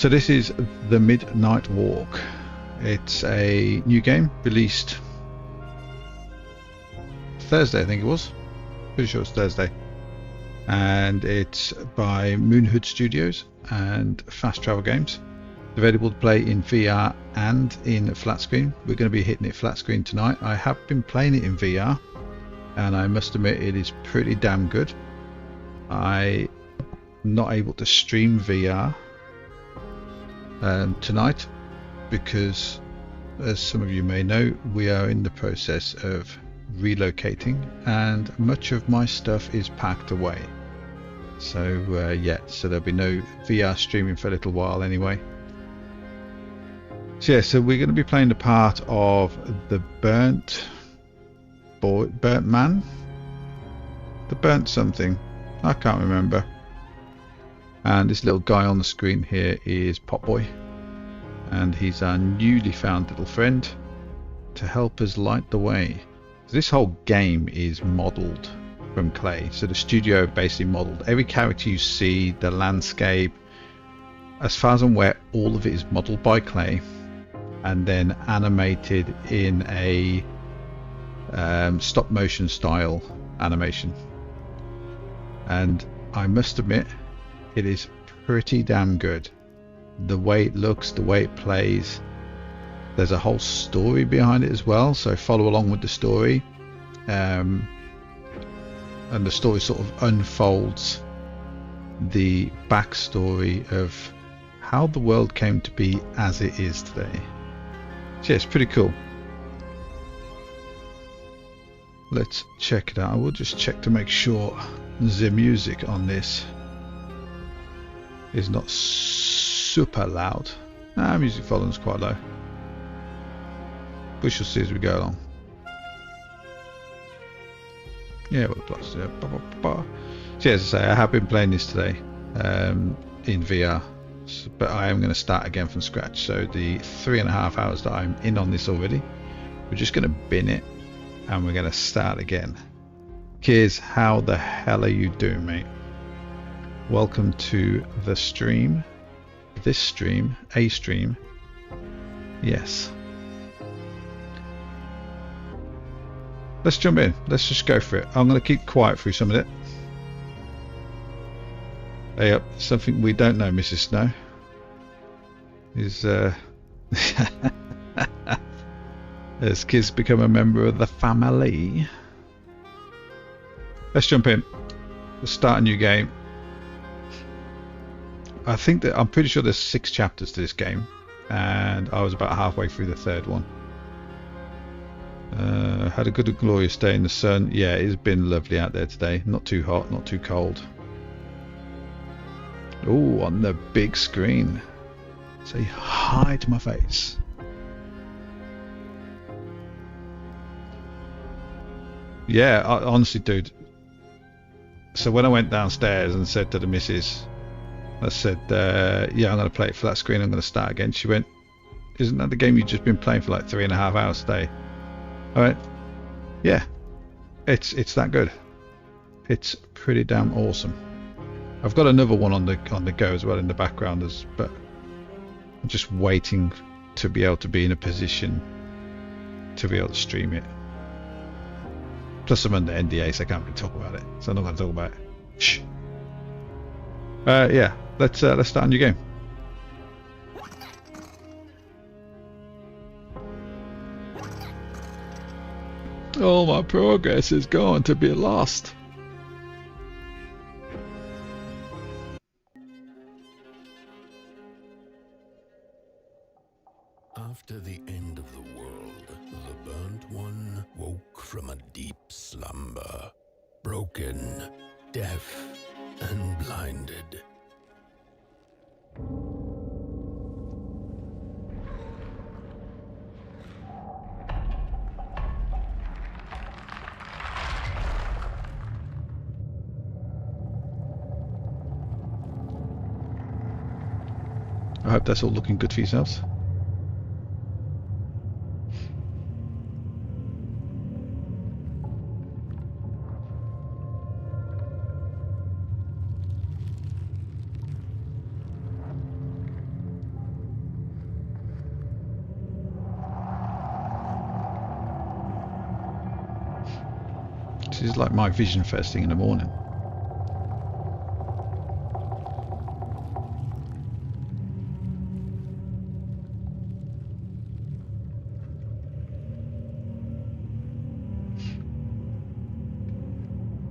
So this is The Midnight Walk. It's a new game released Thursday, I think it was. Pretty sure it's Thursday. And it's by Moonhood Studios and Fast Travel Games. Available to play in VR and in flat screen. We're going to be hitting it flat screen tonight. I have been playing it in VR, and I must admit it is pretty damn good. I'm not able to stream VR tonight because, as some of you may know, we are in the process of relocating and much of my stuff is packed away. So yeah, so there'll be no VR streaming for a little while anyway. So yeah, so we're going to be playing the part of the burnt man, the burnt something, I can't remember. And this little guy on the screen here is Potboy, and he's our newly found little friend to help us light the way. So this whole game is modelled from clay. So the studio basically modelled every character you see, the landscape, as far as I'm aware, all of it is modelled by clay and then animated in a stop motion style animation. And I must admit, it is pretty damn good. The way it looks, the way it plays. There's a whole story behind it as well, so follow along with the story. And the story sort of unfolds the backstory of how the world came to be as it is today. So yeah, it's pretty cool. Let's check it out. I will just check to make sure the music on this is not super loud. Music volume's quite low. We shall see as we go along. Yeah, well, plus, so yeah, as I say, I have been playing this today in VR, but I am going to start again from scratch. So the 3.5 hours that I'm in on this already, we're just going to bin it and we're going to start again. Kiers, how the hell are you doing, mate? Welcome to the stream. This stream, a stream. Yes. Let's jump in. Let's just go for it. I'm going to keep quiet through some of it. Hey up, something we don't know, Mrs. Snow, is as kids become a member of the family. Let's jump in. Let's start a new game. I think that I'm pretty sure there's 6 chapters to this game, and I was about halfway through the 3rd one. Had a good and glorious day in the sun. Yeah, it's been lovely out there today. Not too hot, not too cold. Oh, on the big screen. Say hi to my face. Yeah, honestly, dude. So when I went downstairs and said to the missus, I said, yeah, I'm going to play it flat screen. I'm going to start again. She went, isn't that the game you've just been playing for like 3.5 hours today? All right. Yeah, it's that good. It's pretty damn awesome. I've got another one on the go as well in the background, but I'm just waiting to be able to be in a position to be able to stream it. Plus, I'm under NDA, so I can't really talk about it. So I'm not going to talk about it. Shh. Yeah, let's start a new game. All my progress is going to be lost. After the end of the world, the burnt one woke from a deep slumber, broken, deaf, and blinded. I hope that's all looking good for yourselves. This is like my vision first thing in the morning.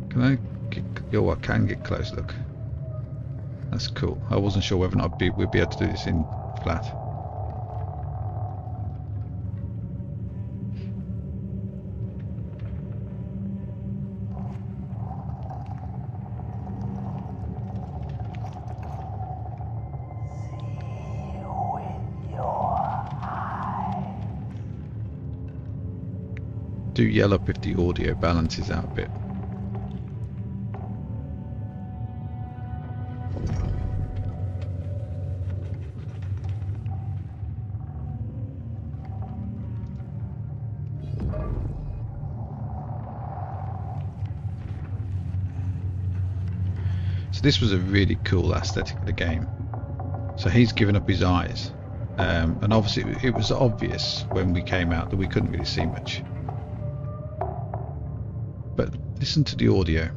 Can I get, oh, I can get close, look. That's cool. I wasn't sure whether or not we'd be able to do this in flat. Do yell up if the audio balances out a bit. So this was a really cool aesthetic of the game. So he's given up his eyes, and obviously it was obvious when we came out that we couldn't really see much. But listen to the audio.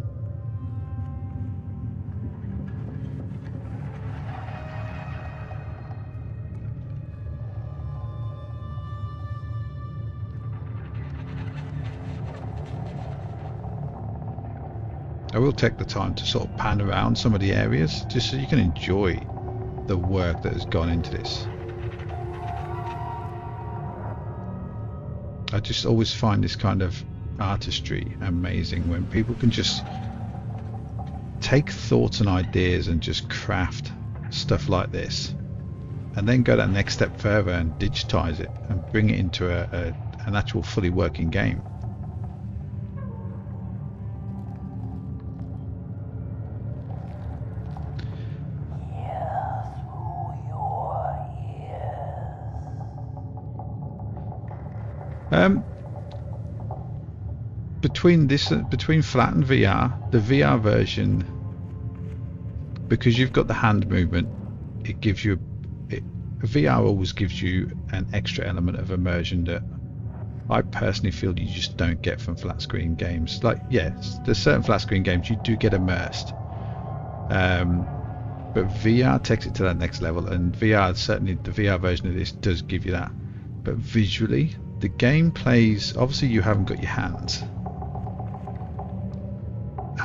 I will take the time to sort of pan around some of the areas just so you can enjoy the work that has gone into this. I just always find this kind of artistry amazing when people can just take thoughts and ideas and just craft stuff like this, and then go that next step further and digitize it and bring it into an actual fully working game. Between flat and VR, the VR version, because you've got the hand movement, it gives you VR always gives you an extra element of immersion that I personally feel you just don't get from flat screen games. Like, yes, there's certain flat screen games you do get immersed, but VR takes it to that next level, and VR, certainly the VR version of this, does give you that. But visually, the game plays, obviously you haven't got your hands,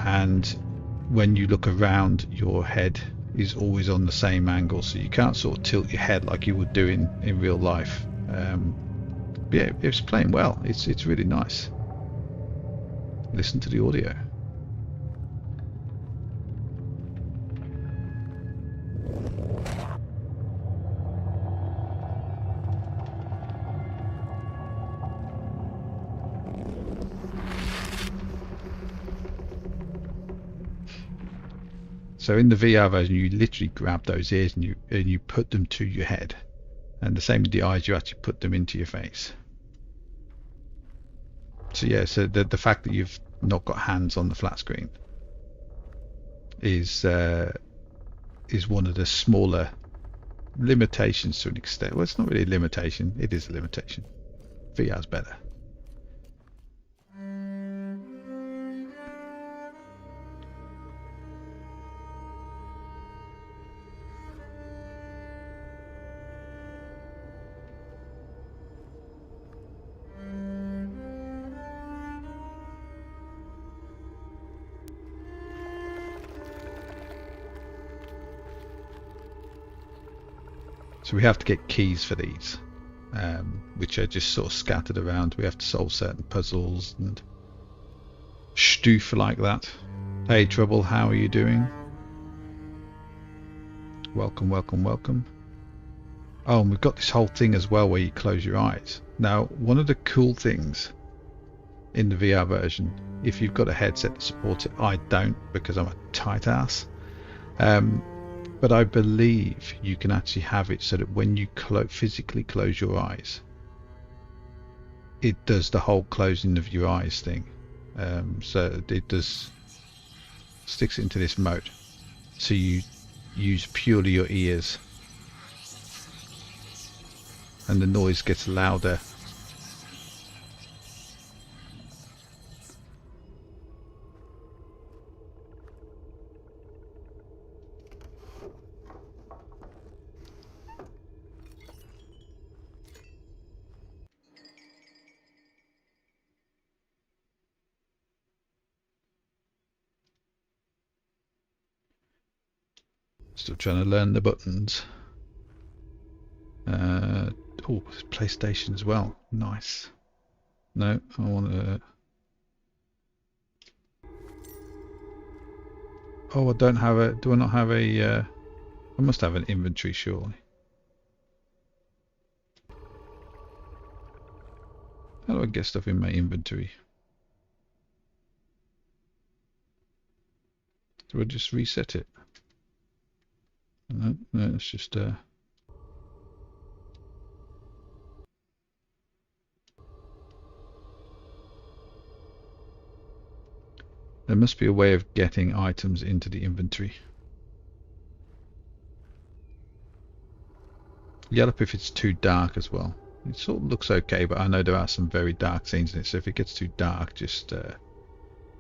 and when you look around, your head is always on the same angle, so you can't sort of tilt your head like you would do in real life. But yeah, it's playing well. It's really nice. Listen to the audio. So in the VR version, you literally grab those ears and you put them to your head, and the same with the eyes, you actually put them into your face. So yeah, so the fact that you've not got hands on the flat screen is one of the smaller limitations to an extent. Well, it's not really a limitation, it is a limitation. VR's better. So we have to get keys for these, which are just sort of scattered around. We have to solve certain puzzles and stuff like that. Hey Trouble, how are you doing? Welcome, welcome, welcome. Oh, and we've got this whole thing as well where you close your eyes. Now, one of the cool things in the VR version, if you've got a headset that supports it, I don't because I'm a tight ass. But I believe you can actually have it so that when you physically close your eyes, it does the whole closing of your eyes thing. So it does sticks into this mode. So you use purely your ears, and the noise gets louder. Still trying to learn the buttons. Oh, PlayStation as well. Nice. No, I want to... Oh, I don't have a... Do I not have a... I must have an inventory, surely. How do I get stuff in my inventory? Do I just reset it? No, it's just... There must be a way of getting items into the inventory. Yellow if it's too dark as well. It sort of looks okay, but I know there are some very dark scenes in it, so if it gets too dark, just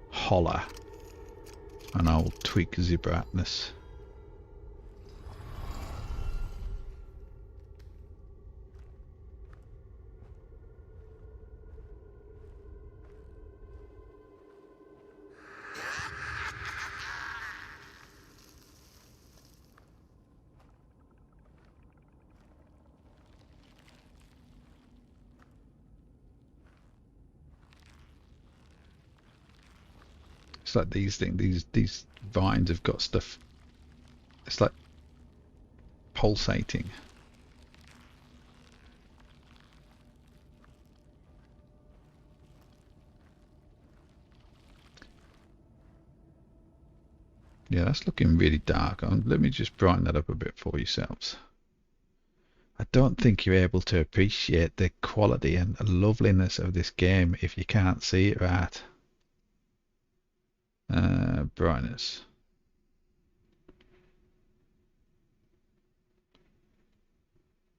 holler and I'll tweak the brightness. It's like these things, these vines have got stuff. It's like pulsating. Yeah, that's looking really dark. Let me just brighten that up a bit for yourselves. I don't think you're able to appreciate the quality and loveliness of this game if you can't see it right. Brightness.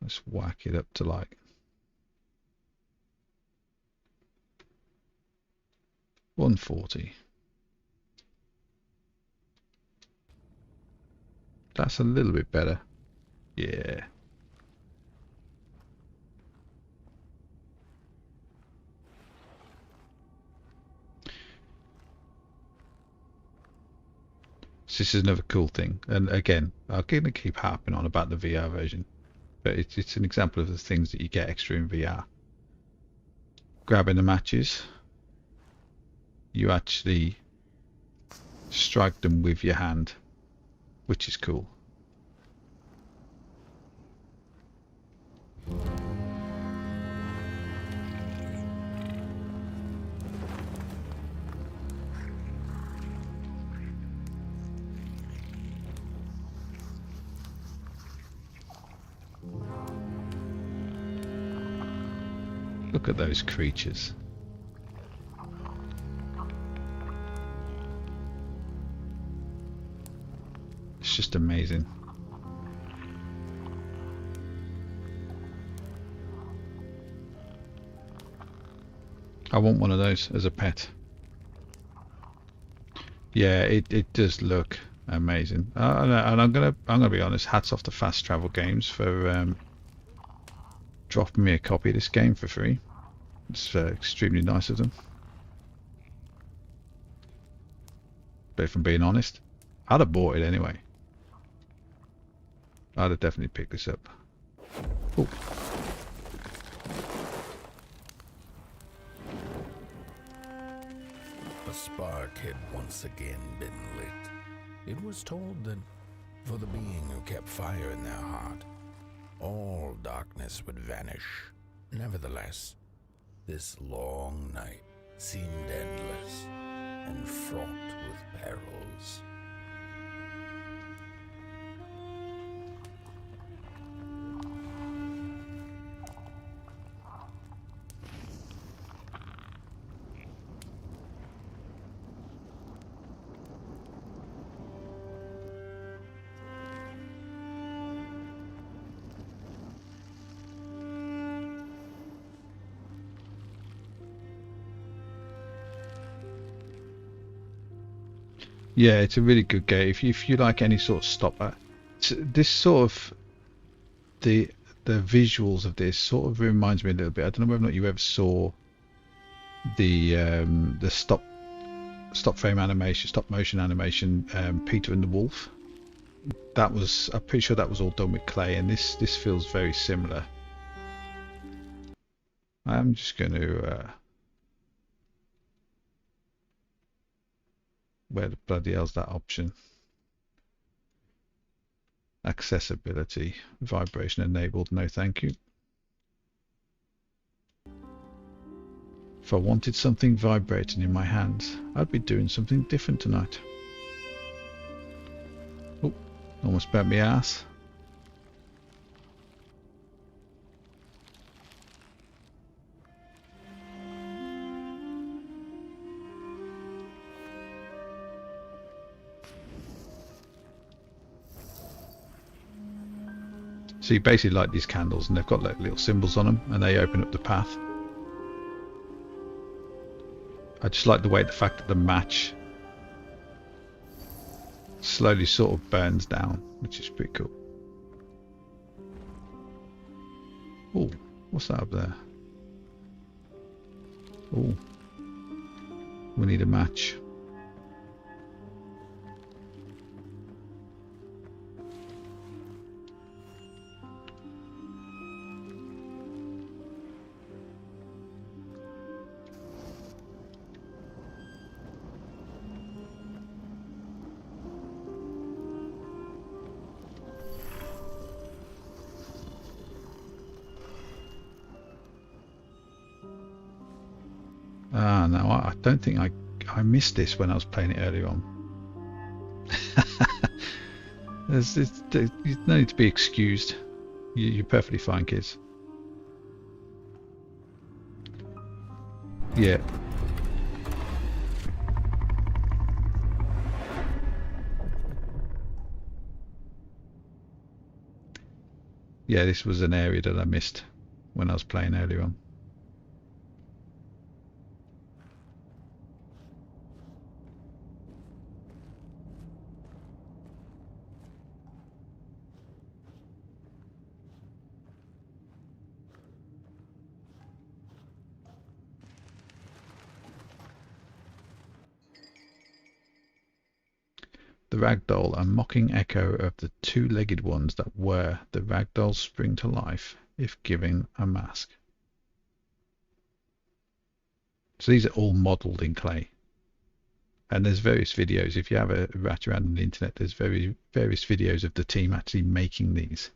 Let's whack it up to like 140. That's a little bit better. Yeah. This is another cool thing, and again, I'm going to keep harping on about the VR version, but it's an example of the things that you get extra in VR. Grabbing the matches, you actually strike them with your hand, which is cool. Look at those creatures. It's just amazing. I want one of those as a pet. Yeah, it does look amazing. And I'm gonna be honest. Hats off to Fast Travel Games for dropping me a copy of this game for free. It's extremely nice of them. But if I'm being honest, I'd have bought it anyway. I'd have definitely picked this up. Oh. A spark had once again been lit. It was told that for the being who kept fire in their heart, all darkness would vanish. Nevertheless, this long night seemed endless and fraught with perils. Yeah, it's a really good game. If you like any sort of stopper, this sort of the visuals of this sort of reminds me a little bit. I don't know whether or not you ever saw the stop motion animation, Peter and the Wolf. that was, I'm pretty sure that was all done with clay, and this feels very similar. I'm just going to where the bloody hell's that option? Accessibility, vibration enabled, no thank you. If I wanted something vibrating in my hands, I'd be doing something different tonight. Oh, almost burnt me ass. So you basically light these candles and they've got like little symbols on them and they open up the path. I just like the way the fact that the match slowly sort of burns down, which is pretty cool. Oh, what's that up there? Oh, we need a match. Ah, no, I don't think I missed this when I was playing it earlier on. There's no need to be excused. You're perfectly fine, kids. Yeah. Yeah, this was an area that I missed when I was playing earlier on. The ragdoll, a mocking echo of the two-legged ones that were. The ragdolls spring to life if given a mask. So these are all modelled in clay. And there's various videos. If you have a rat around on the internet, there's various videos of the team actually making these.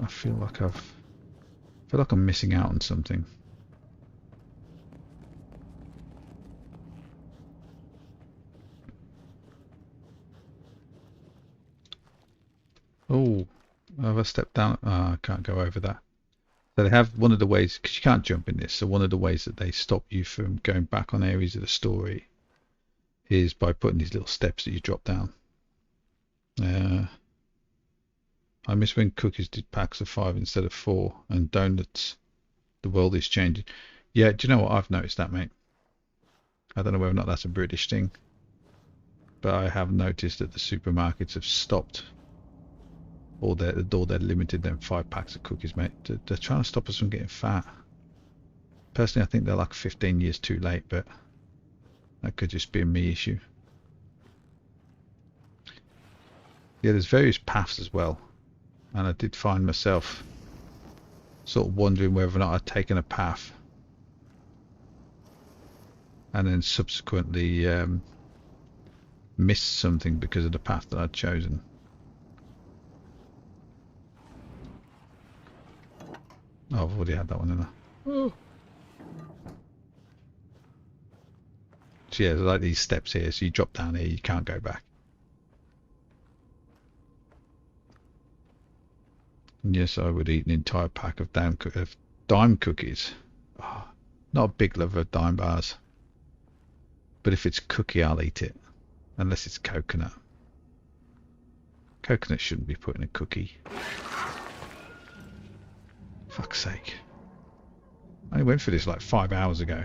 I feel like I'm missing out on something. Oh, have I stepped down? Oh, I can't go over that. So they have one of the ways, because you can't jump in this, so one of the ways that they stop you from going back on areas of the story is by putting these little steps that you drop down. I miss when cookies did packs of 5 instead of 4, and donuts, the world is changing. Yeah, do you know what? I've noticed that, mate. I don't know whether or not that's a British thing, but I have noticed that the supermarkets have stopped, or they're limited them 5 packs of cookies, mate. They're trying to stop us from getting fat. Personally, I think they're like 15 years too late, but that could just be a me issue. Yeah, there's various paths as well, and I did find myself sort of wondering whether or not I'd taken a path and then subsequently missed something because of the path that I'd chosen. Oh, I've already had that one in there. Oh. So yeah, there's like these steps here, so you drop down here, you can't go back. And yes, I would eat an entire pack of dime cookies. Oh, not a big lover of dime bars, but if it's cookie, I'll eat it, unless it's coconut. Coconut shouldn't be put in a cookie. Fuck's sake. I only went for this like 5 hours ago.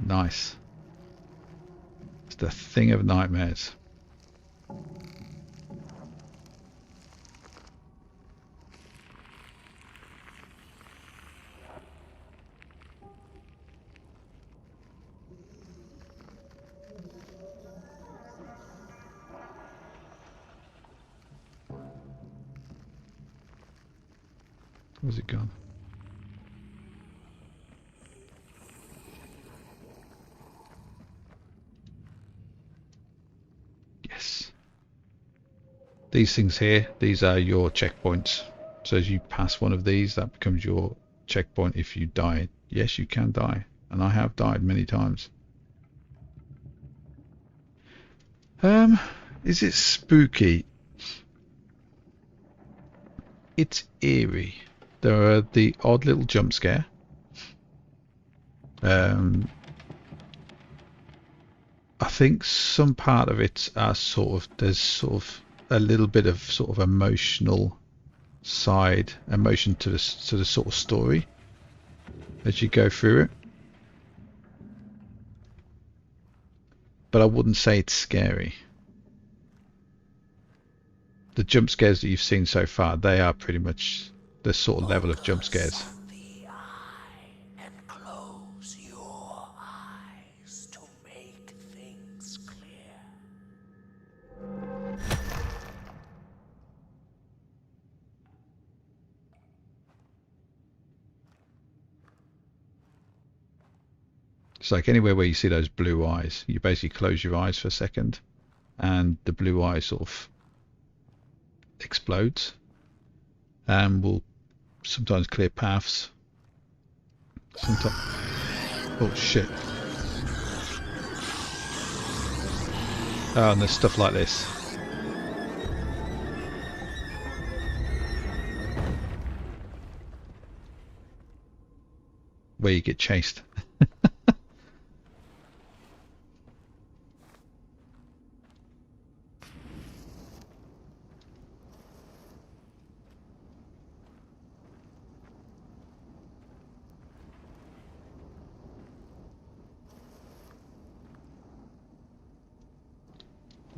Nice. It's the thing of nightmares. Where's it gone? Yes. These things here, these are your checkpoints. So as you pass one of these, that becomes your checkpoint if you die. Yes, you can die. And I have died many times. Is it spooky? It's eerie. There are the odd little jump scare. I think some part of it are there's sort of a little bit of sort of emotion to the sort of story as you go through it. But I wouldn't say it's scary. The jump scares that you've seen so far, they are pretty much the sort of level of jump scares. It's like anywhere where you see those blue eyes, you basically close your eyes for a second and the blue eye sort of explodes and will sometimes clear paths. Sometimes... Oh shit. Oh, and there's stuff like this. Where you get chased.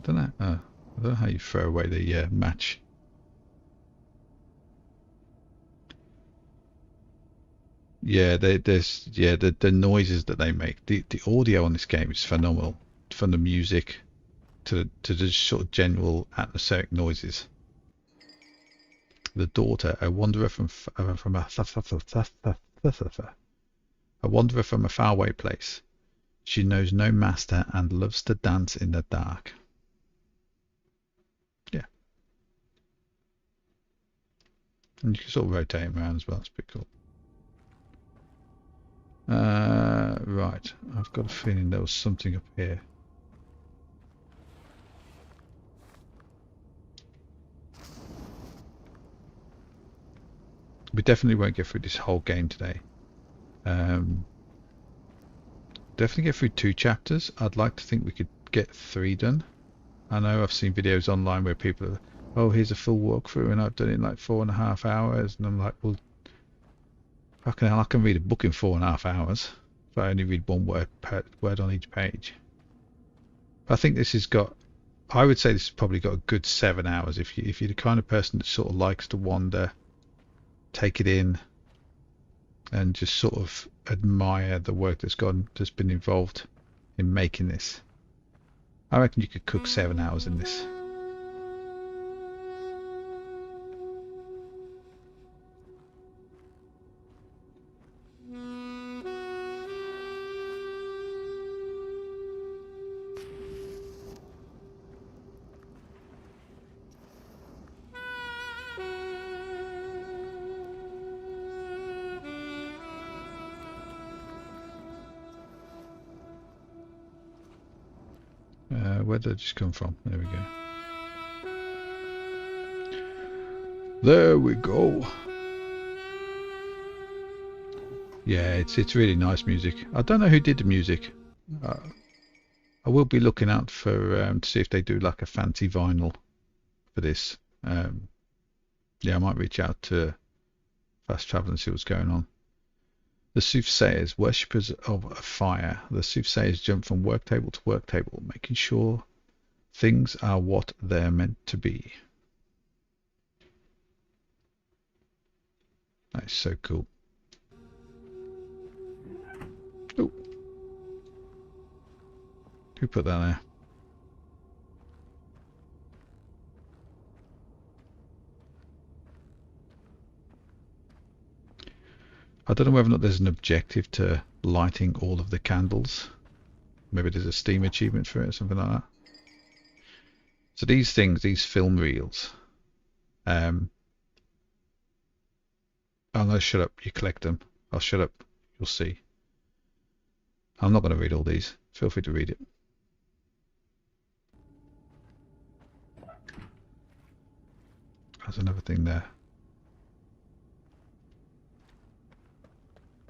I don't know how you throw away the match. Yeah, the noises that they make. The audio on this game is phenomenal, from the music to the sort of general atmospheric noises. The daughter, a wanderer from a faraway place. She knows no master and loves to dance in the dark. Yeah. And you can sort of rotate him around as well. It's pretty cool. Right. I've got a feeling there was something up here. We definitely won't get through this whole game today. Definitely get through 2 chapters. I'd like to think we could get 3 done. I know I've seen videos online where people are, oh, here's a full walkthrough and I've done it in like 4.5 hours, and I'm like, well, fucking hell, I can read a book in 4.5 hours if I only read one word on each page. But I think this has got, I would say this has probably got a good 7 hours if you're the kind of person that sort of likes to wander, take it in, and just sort of admire the work that's been involved in making this. I reckon you could cook 7 hours in this. Where did it just come from? There we go. There we go. Yeah, it's really nice music. I don't know who did the music. I will be looking out for to see if they do like a fancy vinyl for this. Yeah, I might reach out to Fast Travel and see what's going on. The soothsayers, worshippers of a fire. The soothsayers jump from work table to work table, making sure things are what they're meant to be. That is so cool. Oh, who put that there? I don't know whether or not there's an objective to lighting all of the candles. Maybe there's a Steam achievement for it or something like that. So these things, these film reels, oh no, shut up, you collect them. I'll shut up, you'll see. I'm not going to read all these. Feel free to read it. There's another thing there.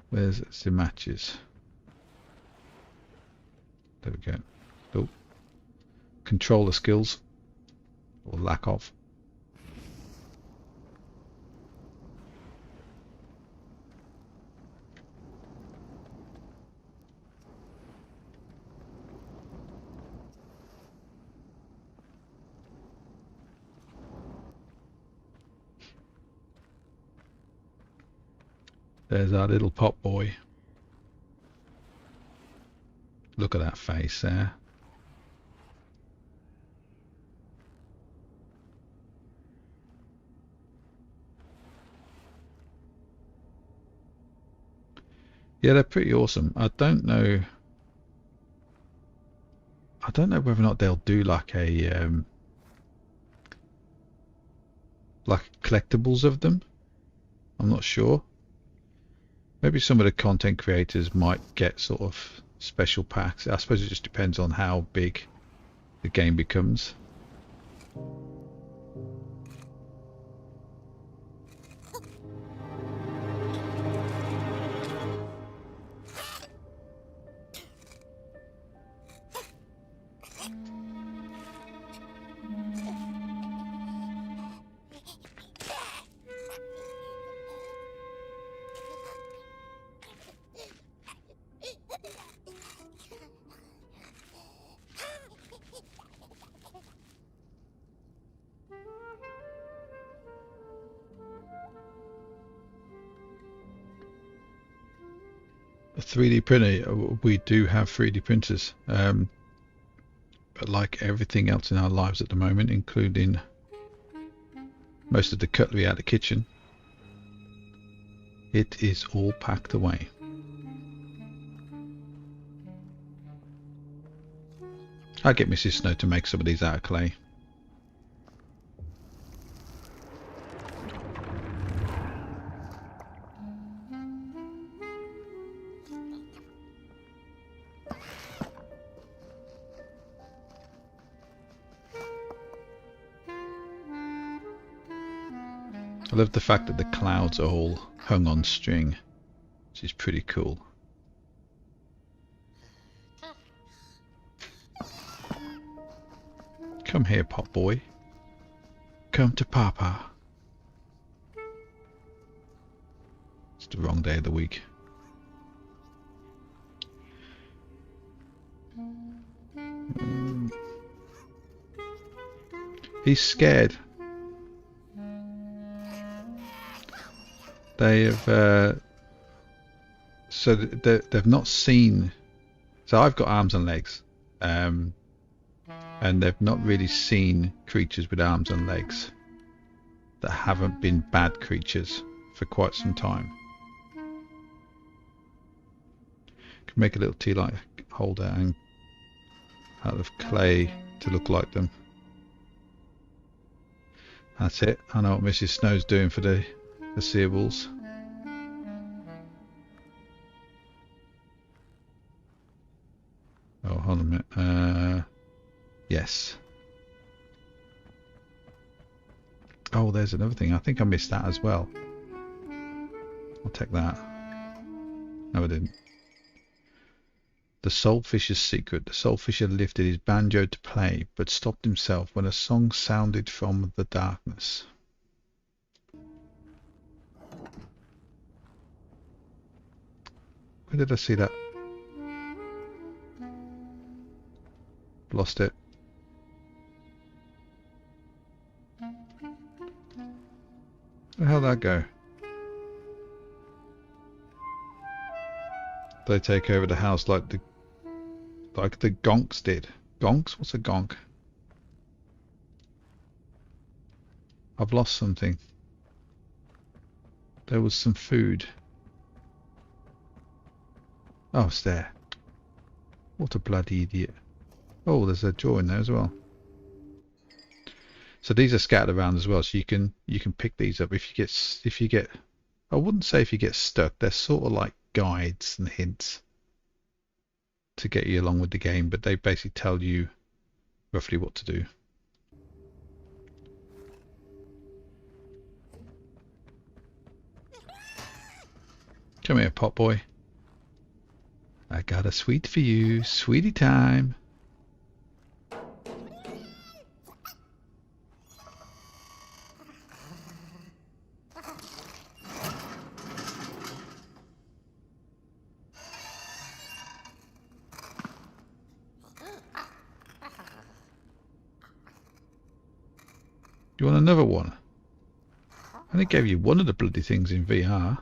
Where's the matches? There we go. Oh. Controller skills. Or lack of. There's our little Potboy. Look at that face there. Yeah, they're pretty awesome. I don't know whether or not they'll do like a like collectibles of them. I'm not sure. Maybe some of the content creators might get sort of special packs. I suppose it just depends on how big the game becomes. A 3D printer, we do have 3D printers, but like everything else in our lives at the moment, including most of the cutlery out of the kitchen, it is all packed away. I'll get Mrs. Snow to make some of these out of clay. I love the fact that the clouds are all hung on string, which is pretty cool. Come here, Potboy. Come to Papa. It's the wrong day of the week. He's scared. They have so they've not seen. So I've got arms and legs, and they've not really seen creatures with arms and legs that haven't been bad creatures for quite some time. Can make a little tea light holder and out of clay to look like them. That's it. I know what Mrs. Snow's doing for the seeables. Oh, hold on a minute. Yes. Oh, there's another thing. I think I missed that as well. I'll take that. No, I didn't. The Soulfisher's secret. The Soulfisher lifted his banjo to play, but stopped himself when a song sounded from the darkness. Where did I see that? Lost it. Where the hell did that go? They take over the house like the gonks did. Gonks? What's a gonk? I've lost something. There was some food. Oh, it's there. What a bloody idiot. Oh, there's a drawer in there as well. So these are scattered around as well, so you can pick these up if you get I wouldn't say if you get stuck, they're sort of like guides and hints to get you along with the game, but they basically tell you roughly what to do. Come here, Potboy. I got a sweet for you, sweetie time. You want another one? I only gave you one of the bloody things in VR.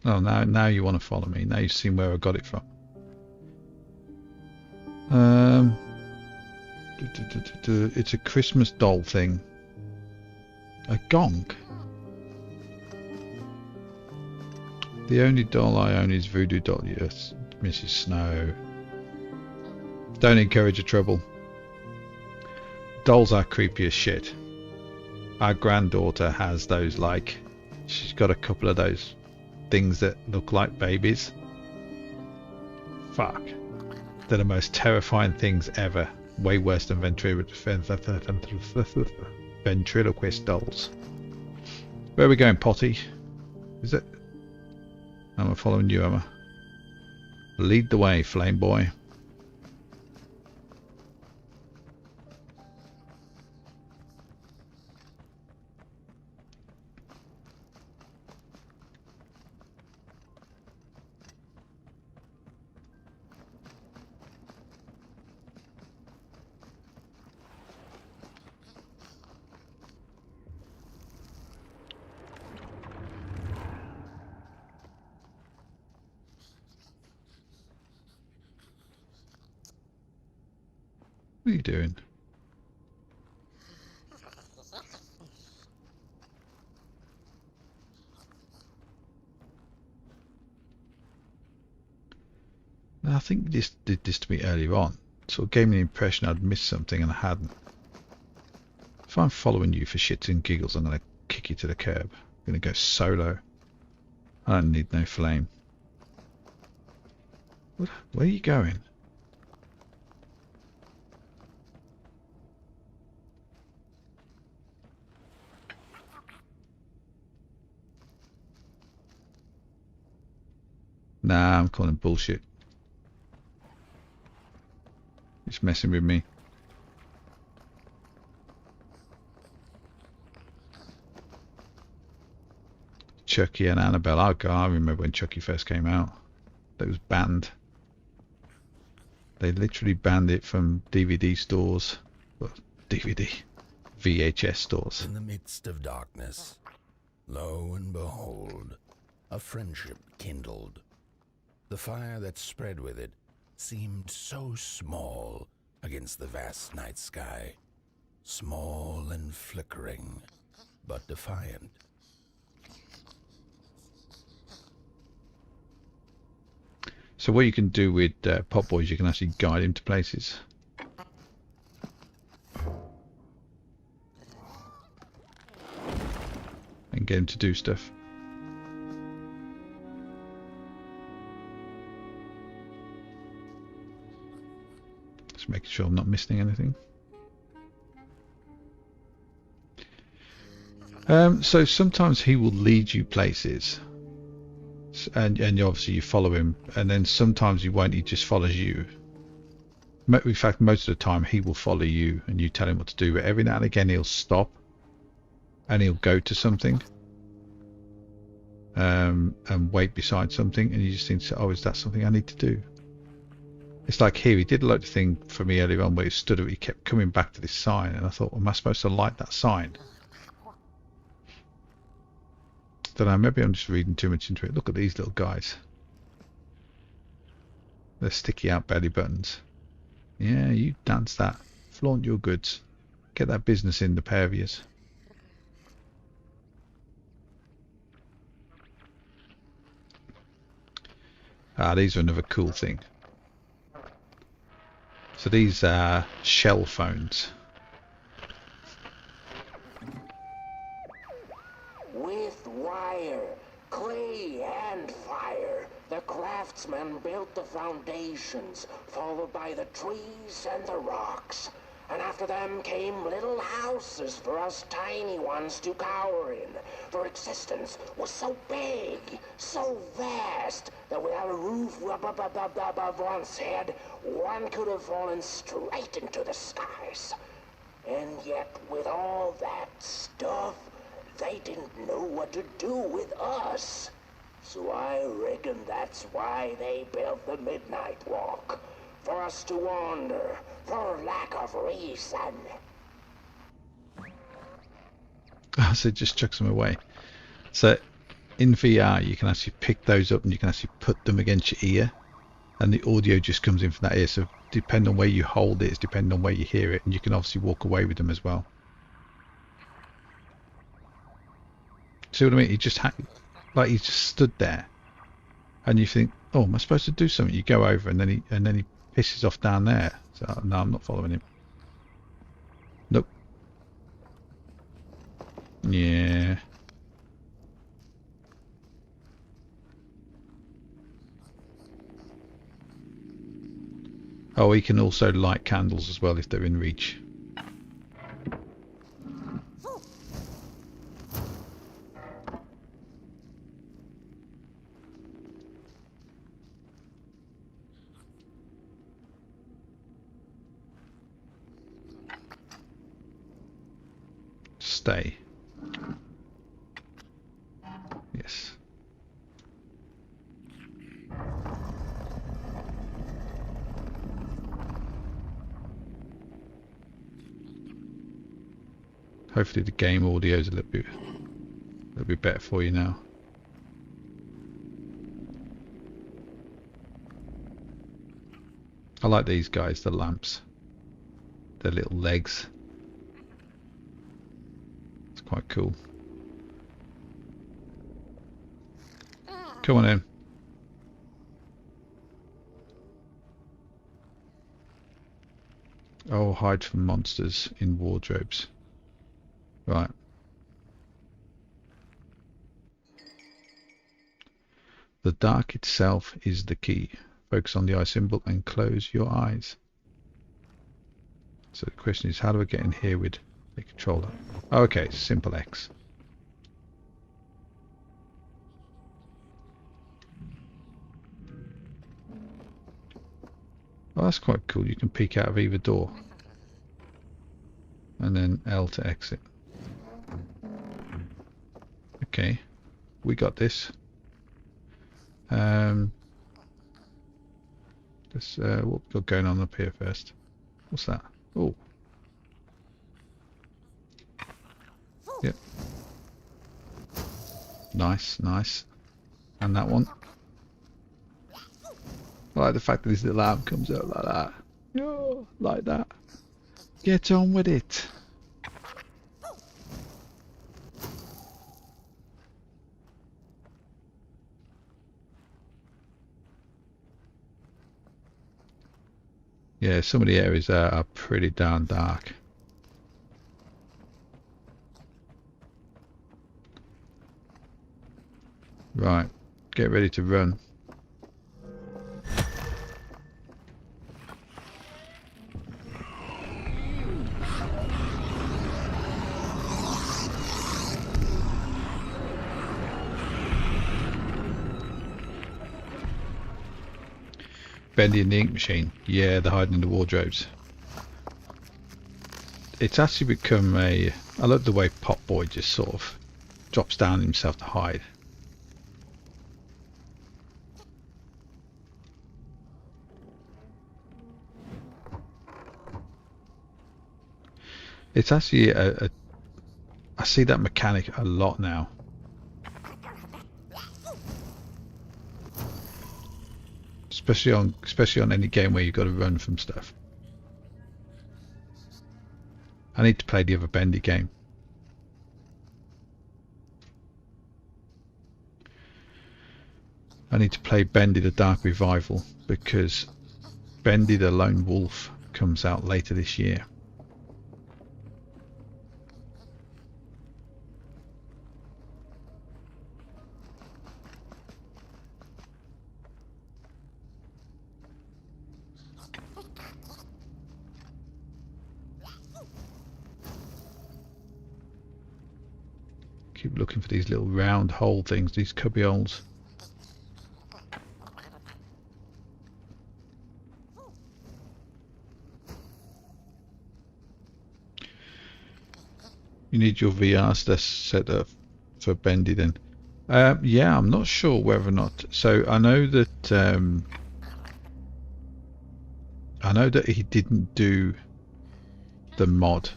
Oh, now you want to follow me. Now you've seen where I got it from. It's a Christmas doll thing. A gong. The only doll I own is Voodoo Doll. Yes, Mrs. Snow. Don't encourage a trouble. Dolls are creepy as shit. Our granddaughter has those, like, she's got a couple of those things that look like babies. Fuck. They're the most terrifying things ever. Way worse than ventriloquist dolls. Where are we going, Potty? Is it? I'm following you, Emma. Lead the way, Flame Boy. What are you doing? I think you just did this to me earlier on. Sort of gave me the impression I'd missed something and I hadn't. If I'm following you for shits and giggles, I'm going to kick you to the curb. I'm going to go solo. I don't need no flame. Where are you going? Nah, I'm calling bullshit. It's messing with me. Chucky and Annabelle. Oh God, I remember when Chucky first came out. That was banned. They literally banned it from DVD stores. Well, DVD. VHS stores. In the midst of darkness, lo and behold, a friendship kindled. The fire that spread with it seemed so small against the vast night sky. Small and flickering, but defiant. So what you can do with Potboy is you can actually guide him to places. And get him to do stuff. Just making sure I'm not missing anything. So sometimes he will lead you places. And obviously you follow him, and then sometimes he won't, he just follows you. In fact, most of the time he will follow you and you tell him what to do, but every now and again he'll stop and he'll go to something and wait beside something, and you just think, oh, is that something I need to do? It's like here, he did a lot of thing for me earlier on where he stood, he kept coming back to this sign, and I thought, well, am I supposed to light that sign? Don't know, maybe I'm just reading too much into it. Look at these little guys. They're sticky out belly buttons. Yeah, you dance that. Flaunt your goods. Get that business in, the pair of yous. Ah, these are another cool thing. So these are shell phones. With wire, clay, and fire, the craftsmen built the foundations, followed by the trees and the rocks. And after them came little houses for us tiny ones to cower in. For existence was so big, so vast, that without a roof above one's head, one could have fallen straight into the skies. And yet, with all that stuff, they didn't know what to do with us. So I reckon that's why they built the Midnight Walk. For us to wander, for lack of reason. So it just chucks them away. So in VR you can actually pick those up and you can actually put them against your ear, and the audio just comes in from that ear. So depending on where you hold it, it's depending on where you hear it, and you can obviously walk away with them as well. See what I mean? He just like he just stood there, and you think, oh, am I supposed to do something? You go over, and then he pisses off down there. So no, I'm not following him. Nope. Yeah. Oh, he can also light candles as well if they're in reach. Stay. Yes. Hopefully the game audio is a little bit better for you now. I like these guys, the lamps. Their little legs. It's quite cool. Come on in. Oh, hide from monsters in wardrobes. Right. The dark itself is the key. Focus on the eye symbol and close your eyes. So the question is, how do I get in here with the controller? Oh, okay, simple X. Well, that's quite cool. You can peek out of either door. And then L to exit. Okay, we got this. Let's what we got going on up here first? What's that? Oh, yep. Nice, nice. And that one. I like the fact that this little arm comes out like that. Oh, like that. Get on with it. Yeah, some of the areas are pretty darn dark. Right, get ready to run. Bendy and the ink machine. Yeah, they're hiding in the wardrobes. It's actually become a... I love the way Potboy just sort of drops down himself to hide. It's actually I see that mechanic a lot now. especially on any game where you've got to run from stuff. I need to play the other Bendy game. I need to play Bendy the Dark Revival, because Bendy the Lone Wolf comes out later this year. Keep looking for these little round hole things, these cubby holes. You need your VR set up for Bendy then. Yeah, I'm not sure whether or not. So I know that he didn't do the mod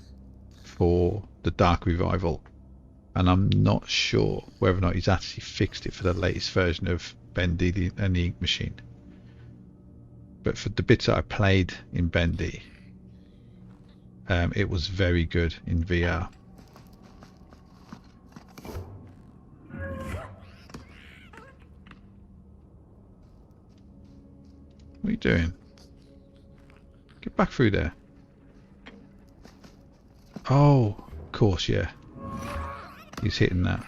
for the Dark Revival, and I'm not sure whether or not he's actually fixed it for the latest version of Bendy and the Ink Machine. But for the bits that I played in Bendy, it was very good in VR. What are you doing? Get back through there. Oh, of course, yeah. He's hitting that.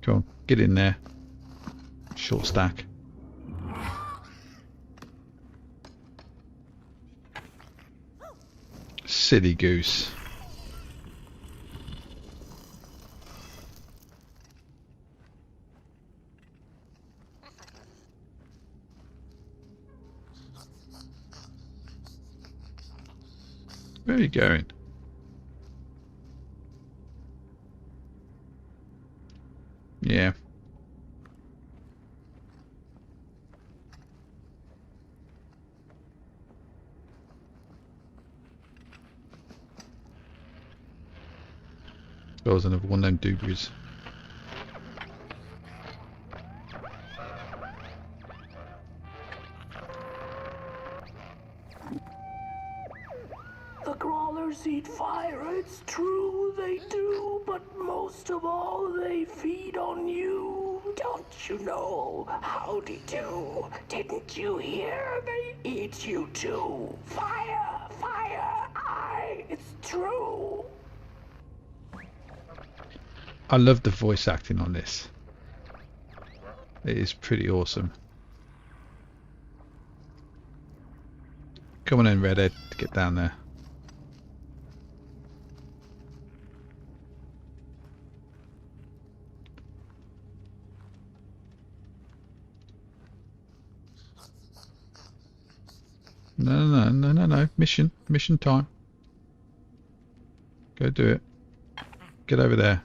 Come on, get in there. Short stack. Silly goose. Where are you going? Yeah. That was another one of them doobies. The crawlers eat fire, it's true they do, but most of all they feed on you. Don't you know? Howdy do. Didn't you hear? They eat you too. Fire, fire, it's true. I love the voice acting on this. It is pretty awesome. Come on in, Redhead, to get down there. No. Mission time. Go do it. Get over there.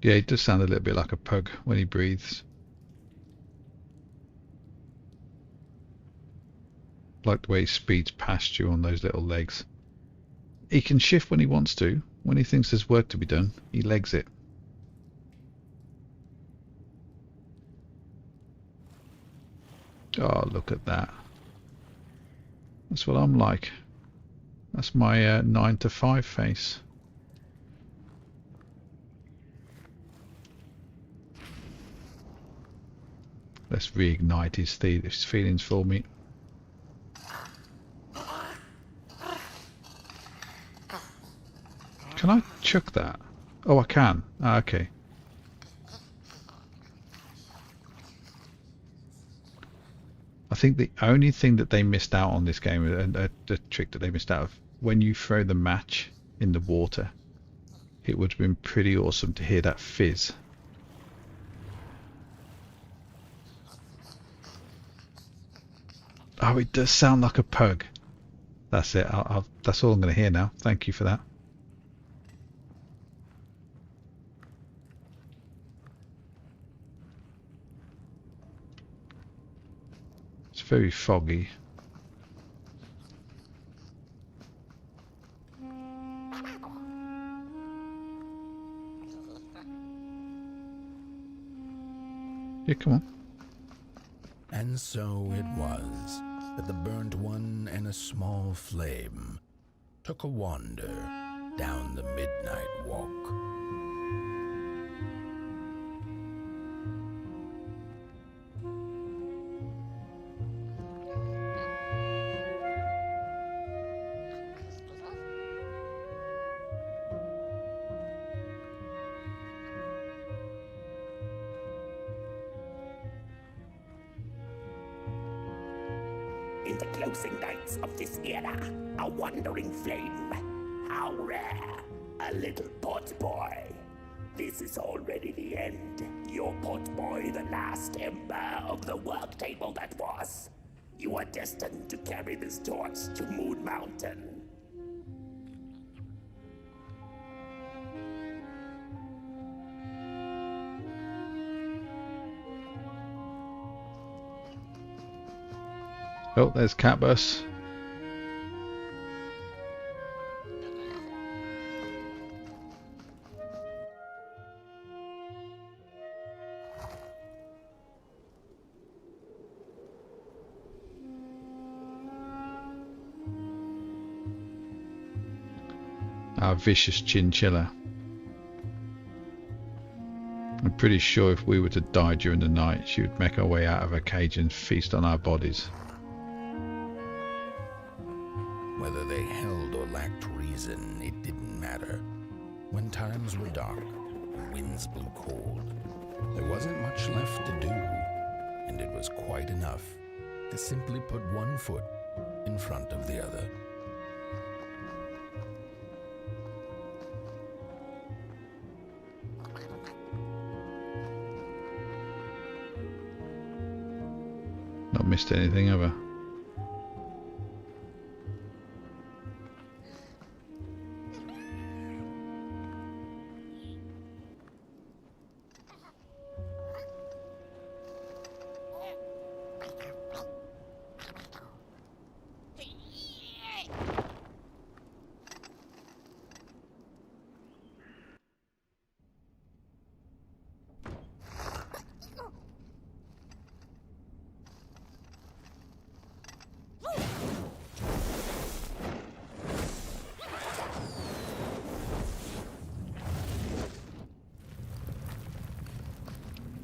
Yeah, he does sound a little bit like a pug when he breathes. Like the way he speeds past you on those little legs. He can shift when he wants to. When he thinks there's work to be done, he legs it. Oh, look at that. That's what I'm like. That's my 9 to 5 face. Let's reignite his feelings for me. Can I chuck that? Oh, I can. Ah, okay. I think the only thing that they missed out on this game, and the trick that they missed out of, when you throw the match in the water, it would have been pretty awesome to hear that fizz. Oh, it does sound like a pug. That's it. That's all I'm going to hear now. Thank you for that. It's very foggy. Yeah, come on. And so it was that the burnt one and a small flame took a wander down the midnight walk. In the closing nights of this era, a wandering flame. How rare. A little potboy. This is already the end. Your potboy, the last ember of the work table that was. You are destined to carry this torch to Moon Mountain. Oh, there's Catbus. Our vicious chinchilla. I'm pretty sure if we were to die during the night, she would make her way out of her cage and feast on our bodies. Whether they held or lacked reason, it didn't matter. When times were dark and winds blew cold, there wasn't much left to do, and it was quite enough to simply put one foot in front of the other. Not missed anything, have I?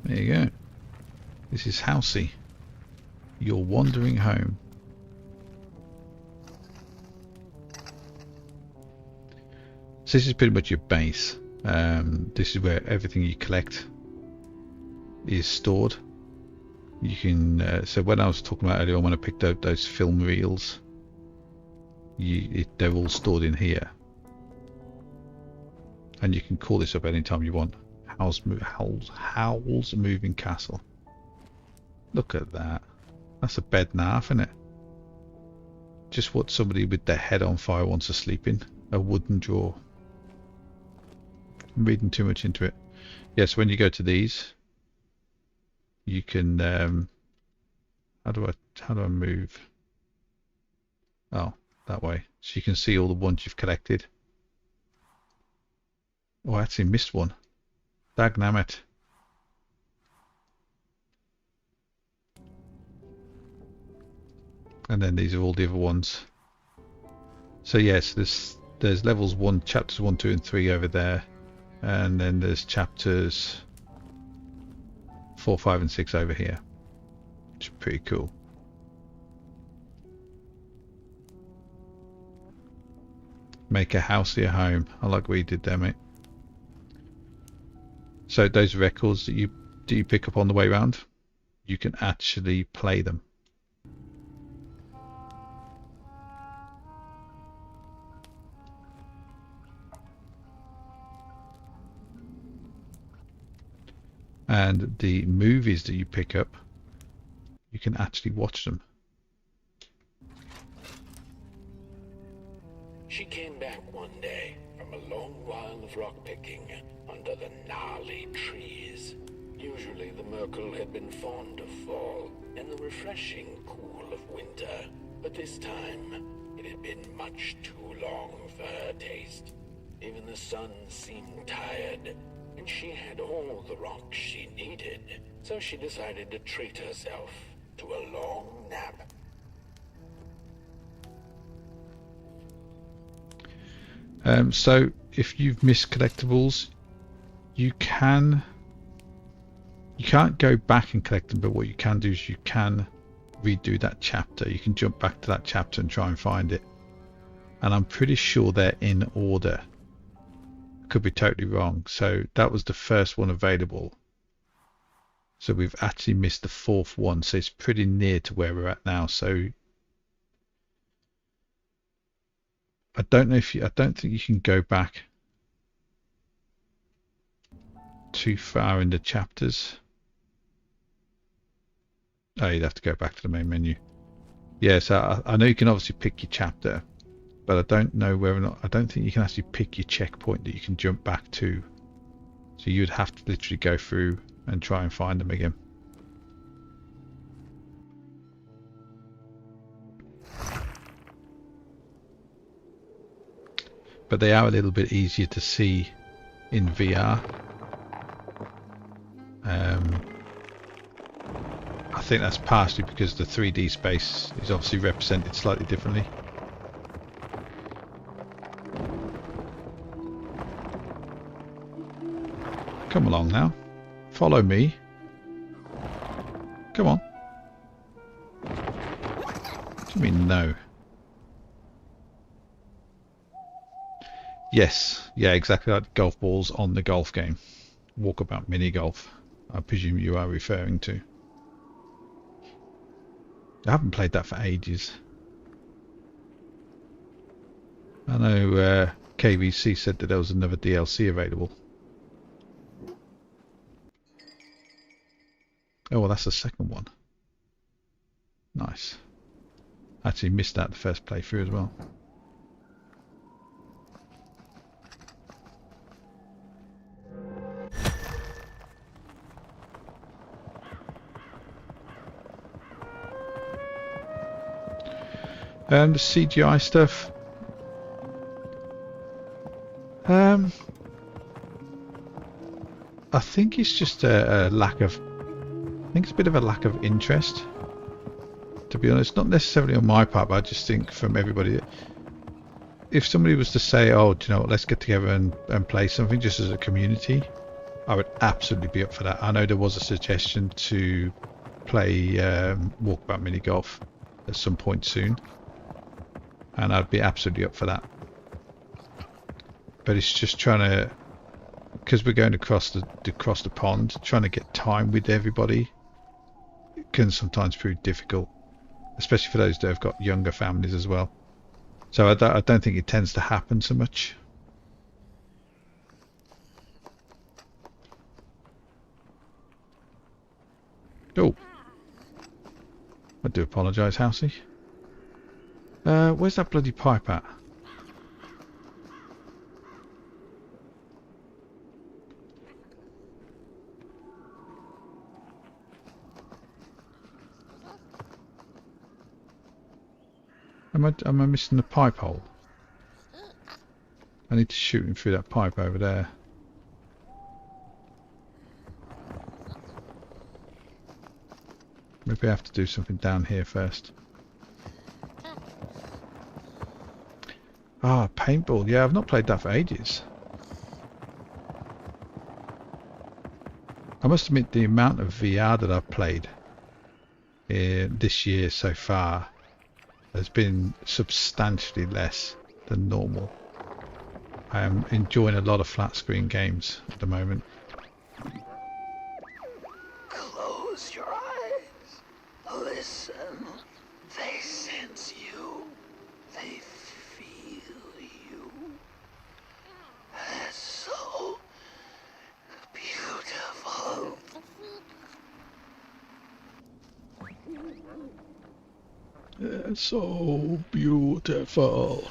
There you go. This is Housey. You're wandering home. So this is pretty much your base. This is where everything you collect is stored. You can. So when I was talking about earlier, when I picked up those film reels, they're all stored in here, and you can call this up anytime you want. Howl's Moving Castle. Look at that. That's a bed and a half, isn't it? Just what somebody with their head on fire wants to sleep in. A wooden drawer. I'm reading too much into it. Yes, when you go to these, you can. How do I move? Oh, that way. So you can see all the ones you've collected. Oh, I actually missed one. Dagnammit. And then these are all the other ones. So yes, there's levels 1, chapters 1, 2 and 3 over there. And then there's chapters 4, 5 and 6 over here. Which is pretty cool. Make a house your home. I like what you did there, mate. So those records that you pick up on the way around, you can actually play them. And the movies that you pick up, you can actually watch them. She came back one day from a long while of rock picking under the gnarly trees. Usually the Merkel had been fond of fall and the refreshing cool of winter, but this time it had been much too long for her taste. Even the sun seemed tired, and she had all the rocks she needed, so she decided to treat herself to a long nap. So if you've missed collectibles, you can't go back and collect them, but what you can do is you can redo that chapter. You can jump back to that chapter and try and find it. And I'm pretty sure they're in order. Could be totally wrong. So that was the first one available. So we've actually missed the fourth one. So it's pretty near to where we're at now. So I don't think you can go back too far in the chapters. Oh, you'd have to go back to the main menu. Yeah, so I know you can obviously pick your chapter, but I don't know whether or not, I don't think you can actually pick your checkpoint that you can jump back to. So you'd have to literally go through and try and find them again. But they are a little bit easier to see in VR. I think that's partially because the 3D space is obviously represented slightly differently. Come along now. Follow me. Come on. What do you mean no? Yes. Yeah, exactly like golf balls on the golf game. Walkabout mini golf, I presume you are referring to. I haven't played that for ages. I know KVC said that there was another DLC available. Oh, well, that's the second one. Nice. Actually missed that the first playthrough as well. The CGI stuff. I think it's just a lack of. I think it's a bit of a lack of interest. To be honest, not necessarily on my part, but I just think from everybody. If somebody was to say, "Oh, do you know what? Let's get together and play something just as a community," I would absolutely be up for that. I know there was a suggestion to play Walkabout Mini Golf at some point soon. And I'd be absolutely up for that. But it's just trying to, because we're going across the pond, trying to get time with everybody can sometimes prove difficult, especially for those that have got younger families as well. So I don't think it tends to happen so much. Oh, I do apologise, Housey. Where's that bloody pipe at? Am I missing the pipe hole? I need to shoot him through that pipe over there. Maybe I have to do something down here first. Ah, paintball. Yeah, I've not played that for ages. I must admit the amount of VR that I've played this year so far has been substantially less than normal. I am enjoying a lot of flat screen games at the moment. Close your eyes. Listen. They sense you. They feel you. That's so beautiful. It's so beautiful.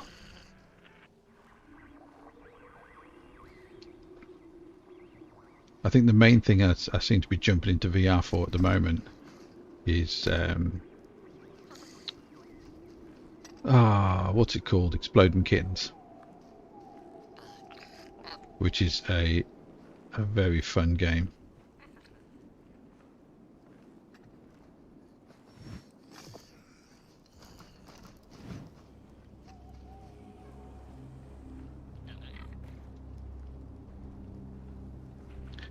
I think the main thing I seem to be jumping into VR for at the moment is what's it called? Exploding Kittens, which is a very fun game.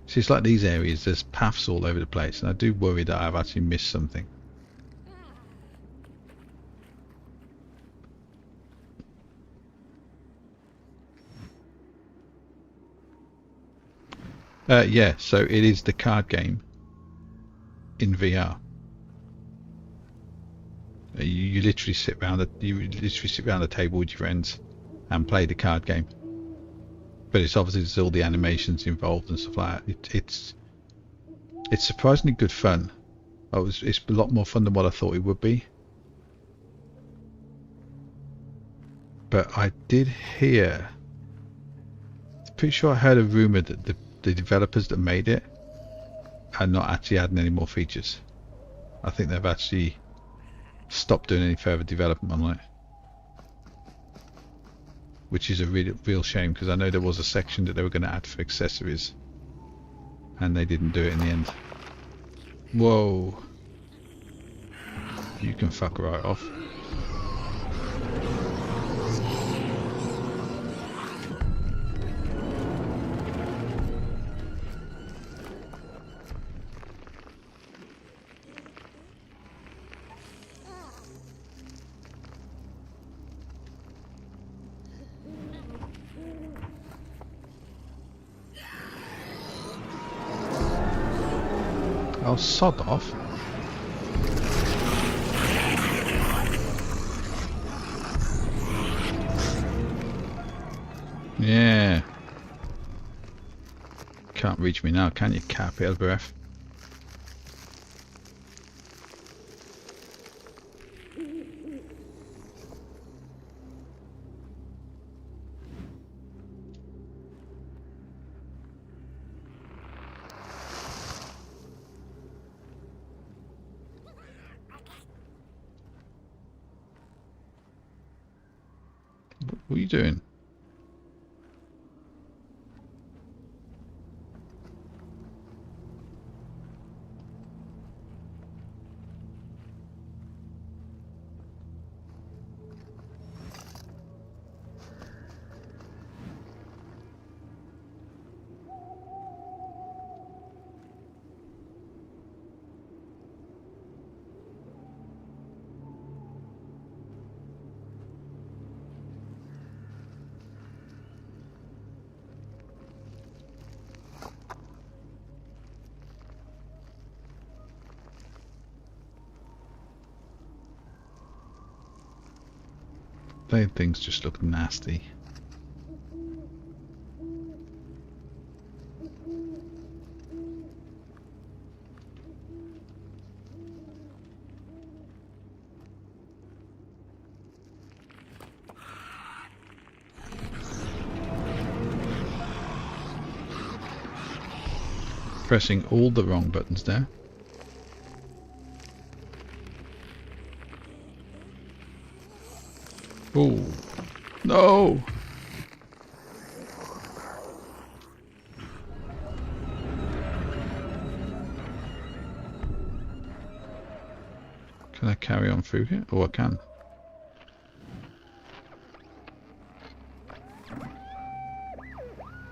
See, it's like these areas, there's paths all over the place, and I do worry that I've actually missed something. Yeah, so it is the card game in VR. You literally sit around the table with your friends and play the card game. But it's obviously there's all the animations involved and stuff like that. It's surprisingly good fun. It's a lot more fun than what I thought it would be. But I did hear, pretty sure I heard a rumor that the developers that made it are not actually adding any more features. I think they've actually stopped doing any further development on it. Which is a real shame, because I know there was a section that they were going to add for accessories and they didn't do it in the end. Whoa. You can fuck right off. Oh, sod off. Yeah. Can't reach me now, can you, capital breath? What are you doing? Those things just look nasty. Pressing all the wrong buttons there. Oh, no! Can I carry on through here? Oh, I can.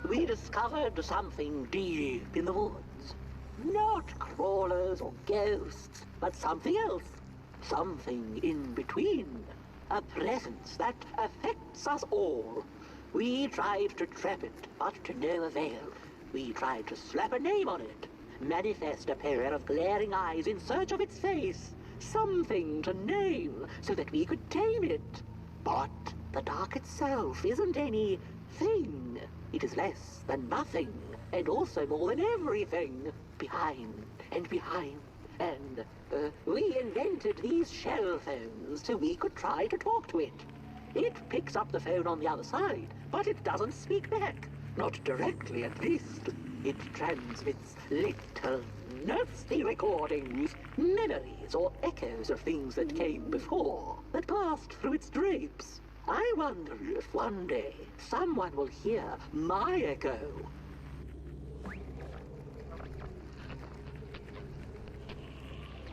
We discovered something deep in the woods. Not crawlers or ghosts, but something else. Something in between. A presence that affects us all. We tried to trap it, but to no avail. We tried to slap a name on it, manifest a pair of glaring eyes in search of its face, something to name so that we could tame it. But the dark itself isn't any thing. It is less than nothing, and also more than everything. Behind and behind. And we invented these shell phones so we could try to talk to it. It picks up the phone on the other side, but it doesn't speak back. Not directly, at least. It transmits little, nasty recordings, memories or echoes of things that came before, that passed through its drapes. I wonder if one day someone will hear my echo.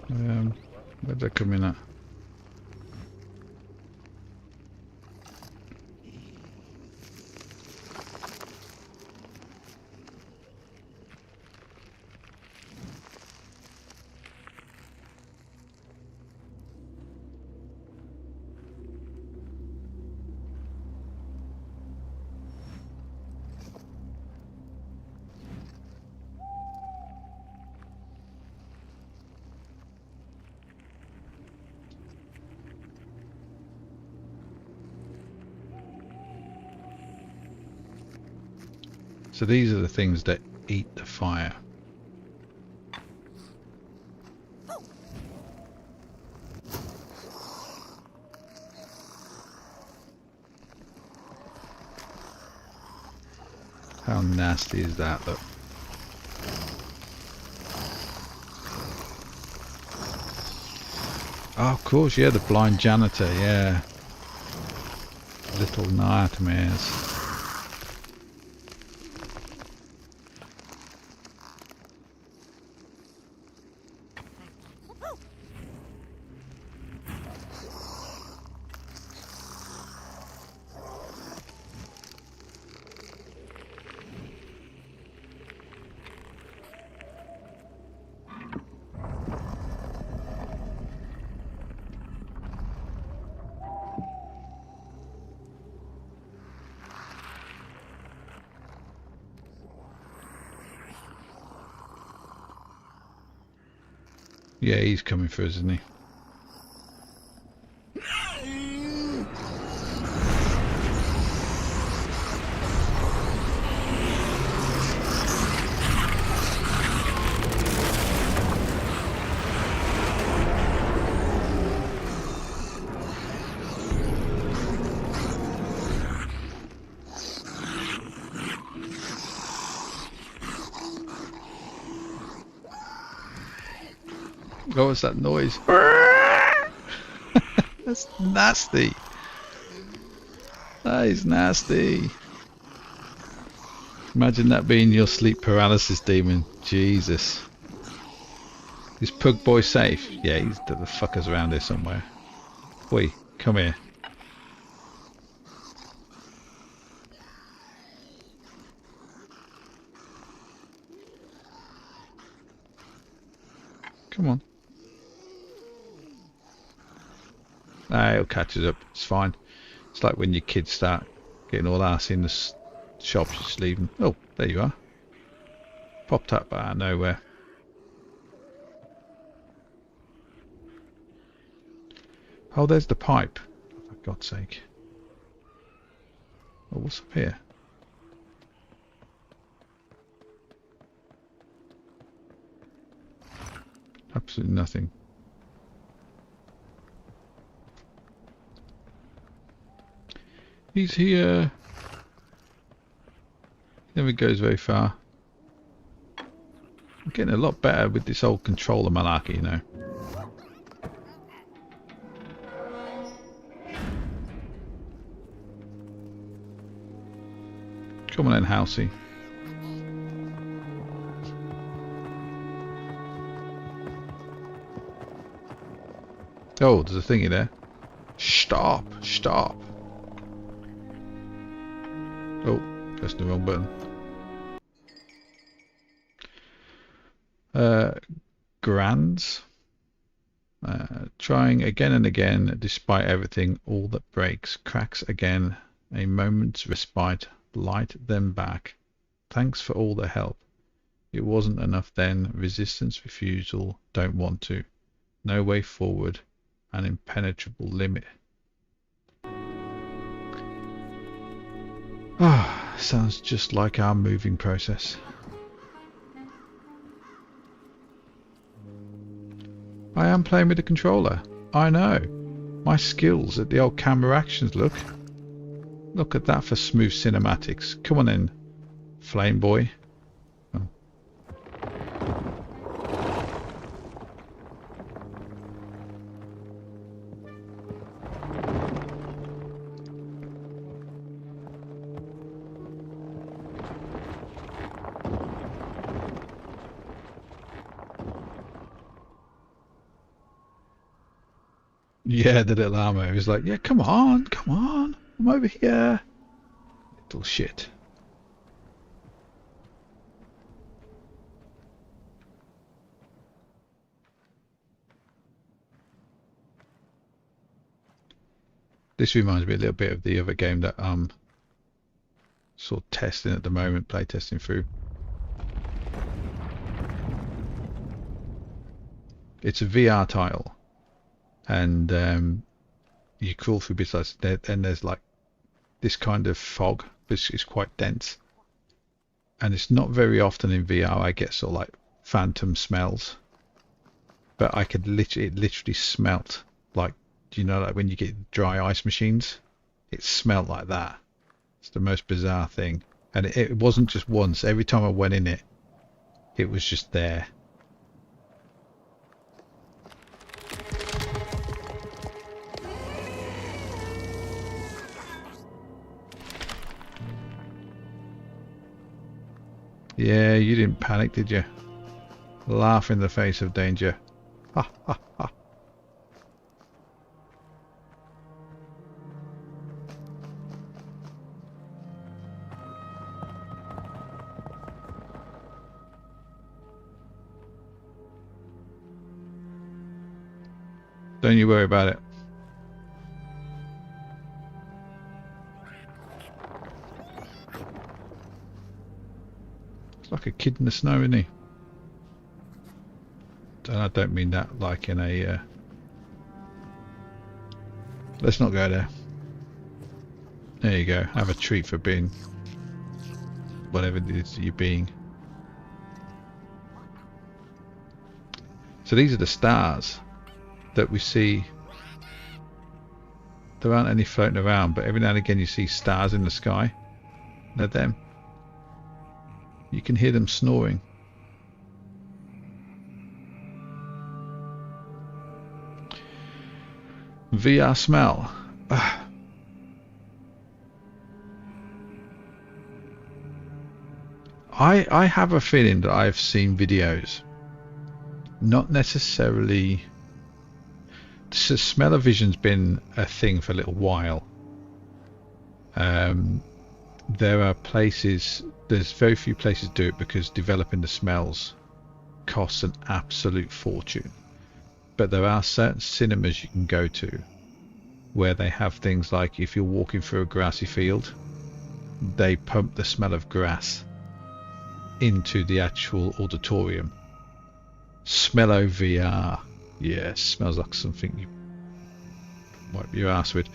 Where'd that come in at? So these are the things that eat the fire. How nasty is that, look? Oh, of course, yeah, the blind janitor, yeah. Little nightmares. Yeah, he's coming for us, isn't he? What was that noise? That's nasty. That is nasty. Imagine that being your sleep paralysis demon. Jesus. Is Pug Boy safe? Yeah, he's the fuckers around here somewhere. Oi, come here. Come on. Nah, he'll catch us up. It's fine. It's like when your kids start getting all arsey in the shops, you just leave them. Oh, there you are. Popped up out of nowhere. Oh, there's the pipe. For God's sake. Oh, what's up here? Absolutely nothing. He's here. Never goes very far. I'm getting a lot better with this old controller malarkey, you know. Come on then, Housey. Oh, there's a thingy there. Stop! Stop! Oh, pressed the wrong button. Grands. Trying again and again, despite everything, all that breaks, cracks again A moment's respite, light them back. Thanks for all the help. It wasn't enough then. Resistance, refusal, don't want to. No way forward. An impenetrable limit. Ah, sounds just like our moving process. I am playing with the controller. I know. My skills at the old camera actions, look. Look at that for smooth cinematics. Come on in, Flame Boy. Oh. Yeah, the little armor was like, yeah, come on, I'm over here. Little shit. This reminds me a little bit of the other game that I'm sort of testing at the moment, play testing through. It's a VR title, and you crawl through bits like that, and there's like this kind of fog, which is quite dense, and it's not very often in VR I get sort of like phantom smells, but I could literally smelt like, do you know, like when you get dry ice machines, it smelled like that. It's the most bizarre thing, and it wasn't just once. Every time I went in it, it was just there. Yeah, you didn't panic, did you? Laugh in the face of danger. Ha ha ha. Don't you worry about it. It's like a kid in the snow, isn't he? And I don't mean that like in a... Let's not go there. There you go. Have a treat for being whatever it is you're being. So these are the stars that we see. There aren't any floating around, but every now and again you see stars in the sky. They're them. You can hear them snoring. VR smell. I have a feeling that I've seen videos, not necessarily... So smell-o-vision's been a thing for a little while. There are places, there's very few places do it because developing the smells costs an absolute fortune. But there are certain cinemas you can go to where they have things like, if you're walking through a grassy field, they pump the smell of grass into the actual auditorium. Smello VR. Yeah, smells like something you wipe your ass with.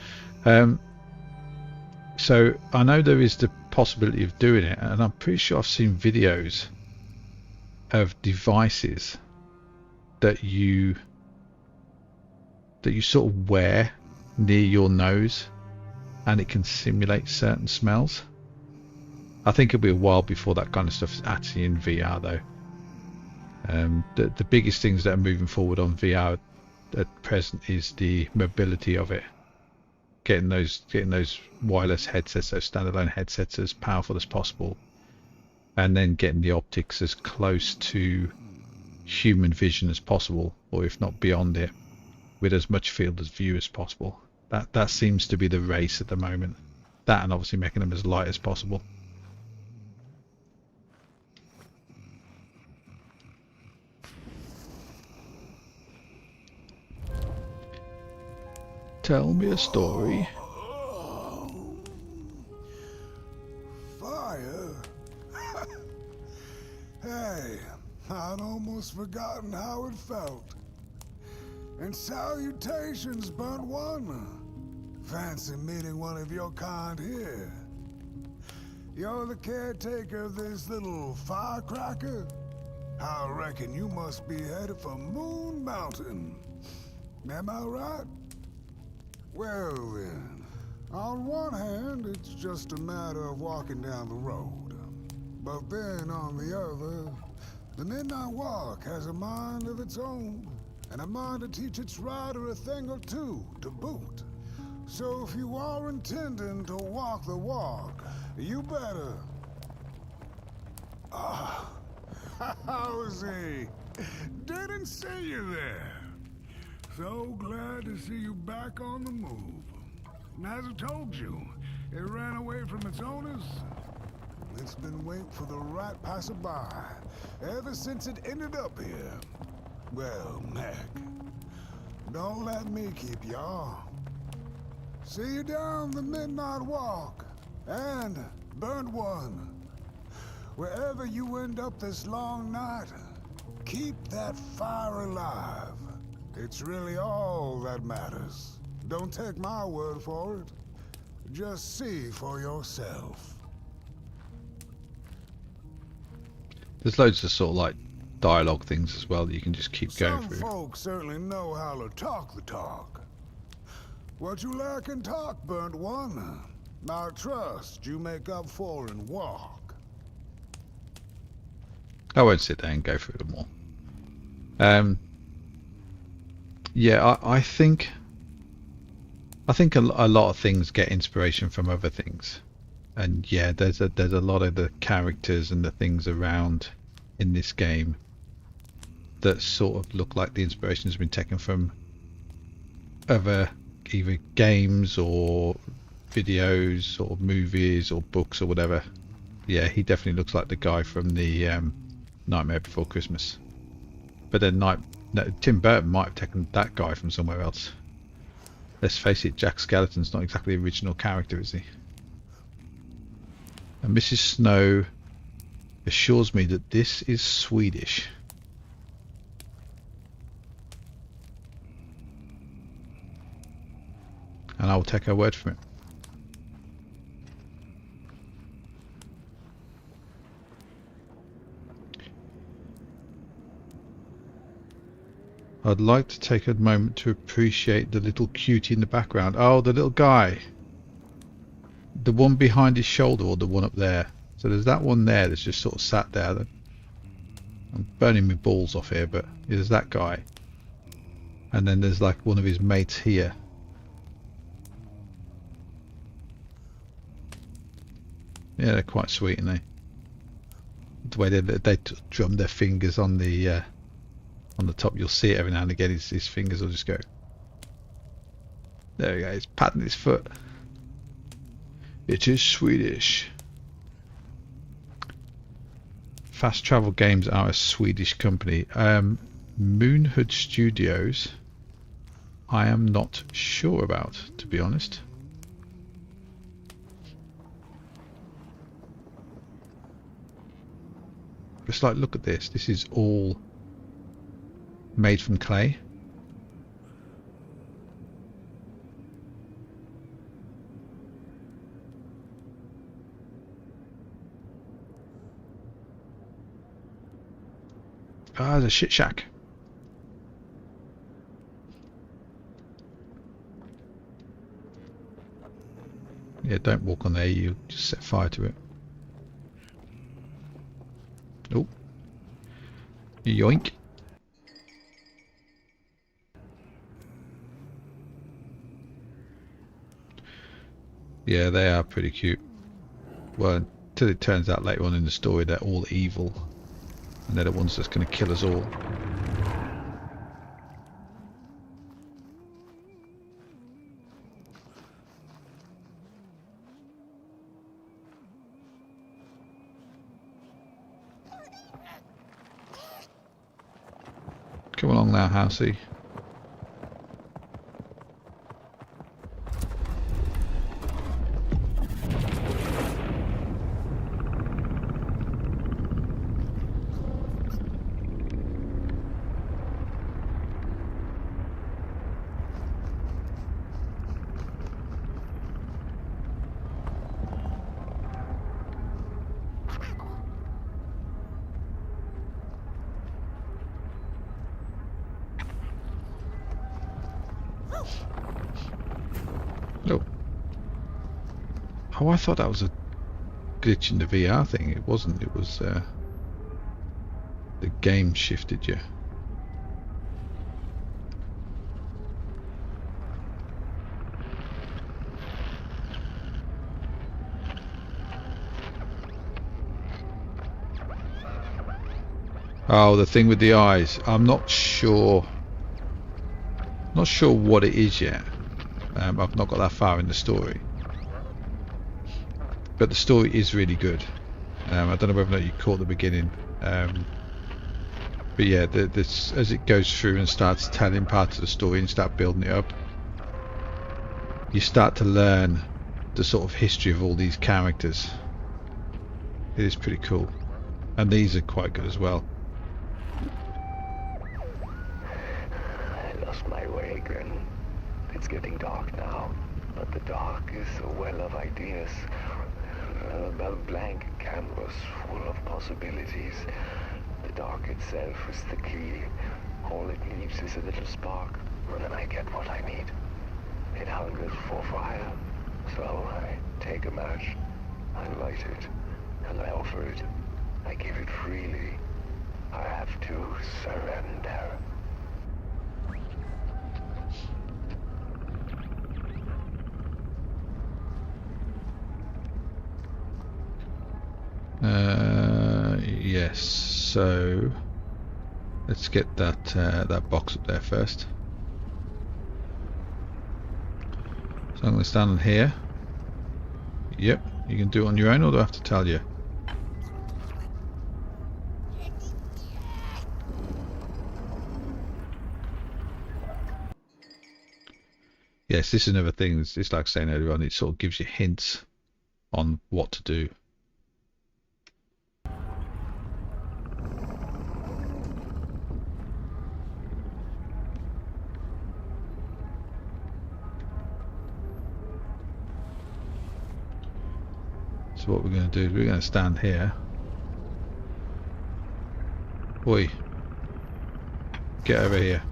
So I know there is the possibility of doing it, and I'm pretty sure I've seen videos of devices that you sort of wear near your nose, and it can simulate certain smells. I think it'll be a while before that kind of stuff is actually in VR though. The biggest things that are moving forward on VR at present is the mobility of it. Getting those wireless headsets, those standalone headsets, as powerful as possible, and then getting the optics as close to human vision as possible, or if not beyond it, with as much field of view as possible. That seems to be the race at the moment. That, and obviously making them as light as possible. Tell me a story. fire? Hey, I'd almost forgotten how it felt. And salutations, burnt one. Fancy meeting one of your kind here. You're the caretaker of this little firecracker? I reckon you must be headed for Moon Mountain. Am I right? Well then, on one hand, it's just a matter of walking down the road. But then on the other, the Midnight Walk has a mind of its own, and a mind to teach its rider a thing or two to boot. So if you are intending to walk the walk, you better... Ah, how's he? Didn't see you there. So glad to see you back on the move. And as I told you, it ran away from its owners. It's been waiting for the right passerby ever since it ended up here. Well, Mac, don't let me keep y'all. See you down the Midnight Walk, and burnt one. Wherever you end up this long night, keep that fire alive. It's really all that matters. Don't take my word for it. Just see for yourself. There's loads of sort of like dialogue things as well that you can just keep going Some through. folks certainly know how to talk the talk. What you lack in talk, burnt one, I trust you make up for in walk. I won't sit there and go through them all. Yeah, I think a lot of things get inspiration from other things, and yeah, there's a lot of the characters and the things around in this game that sort of look like the inspiration has been taken from other either games or videos or movies or books or whatever. Yeah, he definitely looks like the guy from the Nightmare Before Christmas. But then Tim Burton might have taken that guy from somewhere else. Let's face it, Jack Skellington's not exactly the original character, is he? And Mrs. Snow assures me that this is Swedish. And I will take her word for it. I'd like to take a moment to appreciate the little cutie in the background. Oh, the little guy. The one behind his shoulder, or the one up there. So there's that one there that's just sort of sat there. I'm burning my balls off here, but there's that guy. And then there's like one of his mates here. Yeah, they're quite sweet, aren't they? The way they drum their fingers on the top, you'll see it every now and again. His fingers will just go. There we go. He's patting his foot. It is Swedish. Fast Travel Games are a Swedish company. Moonhood Studios, I am not sure about, to be honest. It's like, look at this. This is all made from clay. Ah, there's a shit shack. Yeah, don't walk on there, you just set fire to it. Oh. Yoink. Yeah, they are pretty cute. Well, until it turns out later on in the story they're all evil. And they're the ones that's going to kill us all. Come along now, Housey. Oh, I thought that was a glitch in the VR thing. It wasn't. It was the game shifted you. Oh, the thing with the eyes. I'm not sure. Not sure what it is yet. I've not got that far in the story. But the story is really good. I don't know whether or not you caught the beginning. But yeah, this, as it goes through and starts telling parts of the story and start building it up, you start to learn the sort of history of all these characters. It is pretty cool. And these are quite good as well. I lost my way again. It's getting dark now, but the dark is a well of ideas. A blank canvas full of possibilities. The dark itself is the key. All it needs is a little spark, and then I get what I need. It hungers for fire, so I take a match, I light it, and I offer it. I give it freely. I have to surrender. Yes, so let's get that box up there first. So I'm going to stand on here. Yep, you can do it on your own, or do I have to tell you? Yes, this is another thing. It's like saying earlier on, it sort of gives you hints on what to do. So what we're going to do is we're going to stand here. Oi, get over here.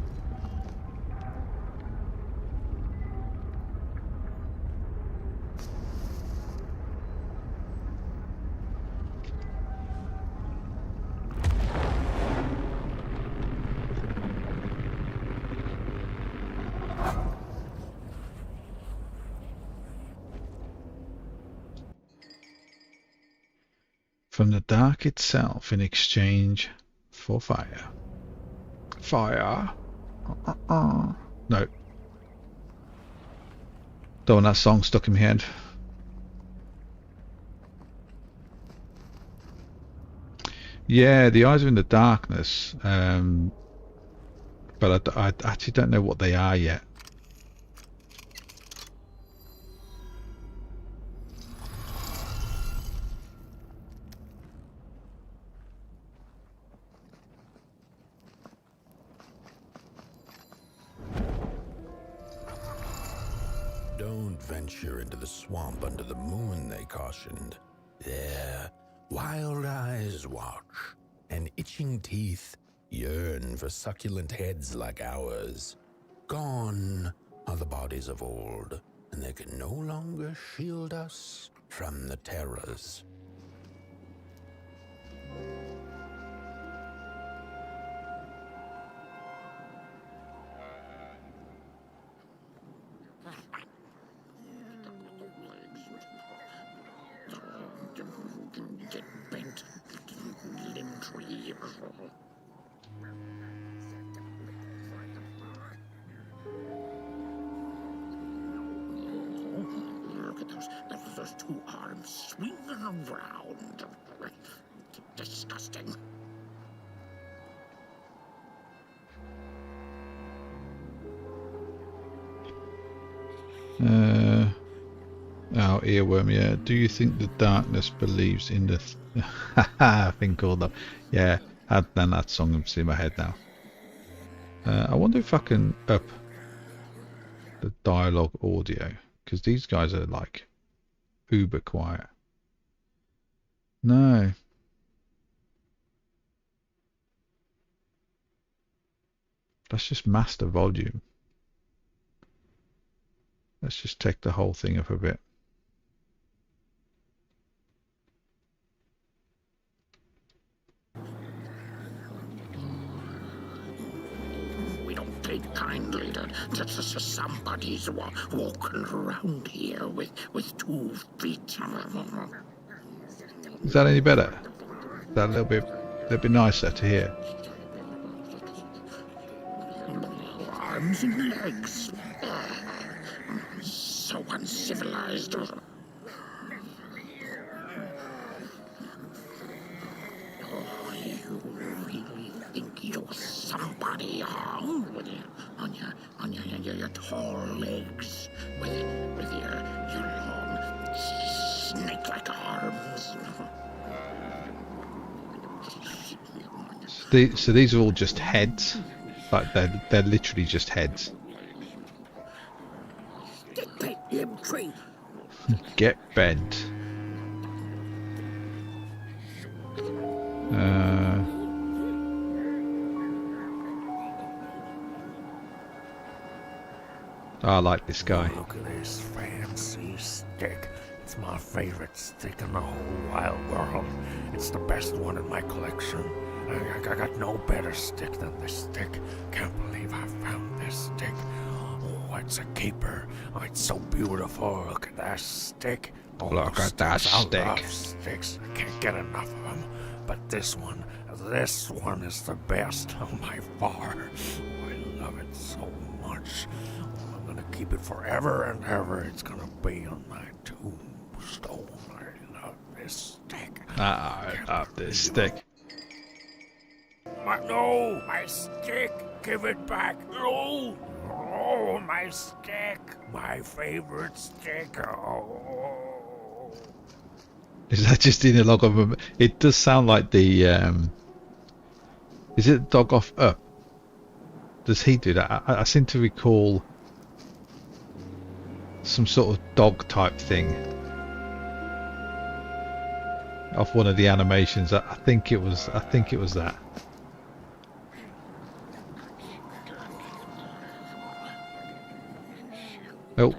From the dark itself in exchange for fire. Fire? No. Don't want that song stuck in my head. Yeah, the eyes are in the darkness, but I actually don't know what they are yet. Don't venture into the swamp under the moon, they cautioned. There, wild eyes watch, and itching teeth yearn for succulent heads like ours. Gone are the bodies of old, and they can no longer shield us from the terrors. Get bent, limb tree. Look at those two arms swinging around. Disgusting. Oh, earworm, yeah. Do you think the darkness believes in the thing called that? Yeah, then that song is in my head now. I wonder if I can up the dialogue audio, because these guys are like uber quiet. No. Let's just master volume. Let's just take the whole thing up a bit. Somebody's walking around here with 2 feet. Is that any better? Is that a little bit nicer to hear? Arms and legs. So uncivilized. Oh, you really think you're somebody, huh? On your tall legs, with your long snake-like arms. So these are all just heads, like they're literally just heads. Get that limb tree. Get bent. I like this guy. Look at this fancy stick. It's my favorite stick in the whole wide world. It's the best one in my collection. I got no better stick than this stick. Can't believe I found this stick. Oh, it's a keeper. Oh, it's so beautiful. Look at that stick. Oh, Look at that stick. I love sticks. I can't get enough of them. But this one is the best. Oh, by far. Oh, I love it so much. Oh, I'm gonna keep it forever and ever. It's gonna be on my tombstone. I love this stick. I love this stick. No, my stick. Give it back. No. Oh, my stick. My favorite stick. Oh. Is that just in a log of? It does sound like the. Is it Dog Off Up? Does he do that? I seem to recall some sort of dog type thing off one of the animations. I think it was that. Oh.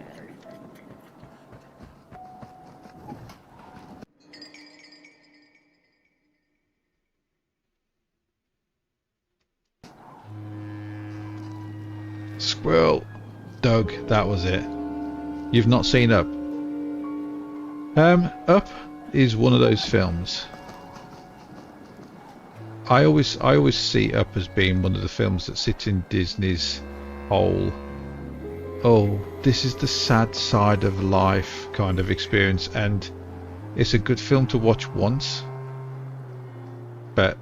Squirrel. Doug, that was it. You've not seen Up. Up is one of those films. I always see Up as being one of the films that sits in Disney's whole, oh, this is the sad side of life kind of experience, and it's a good film to watch once, but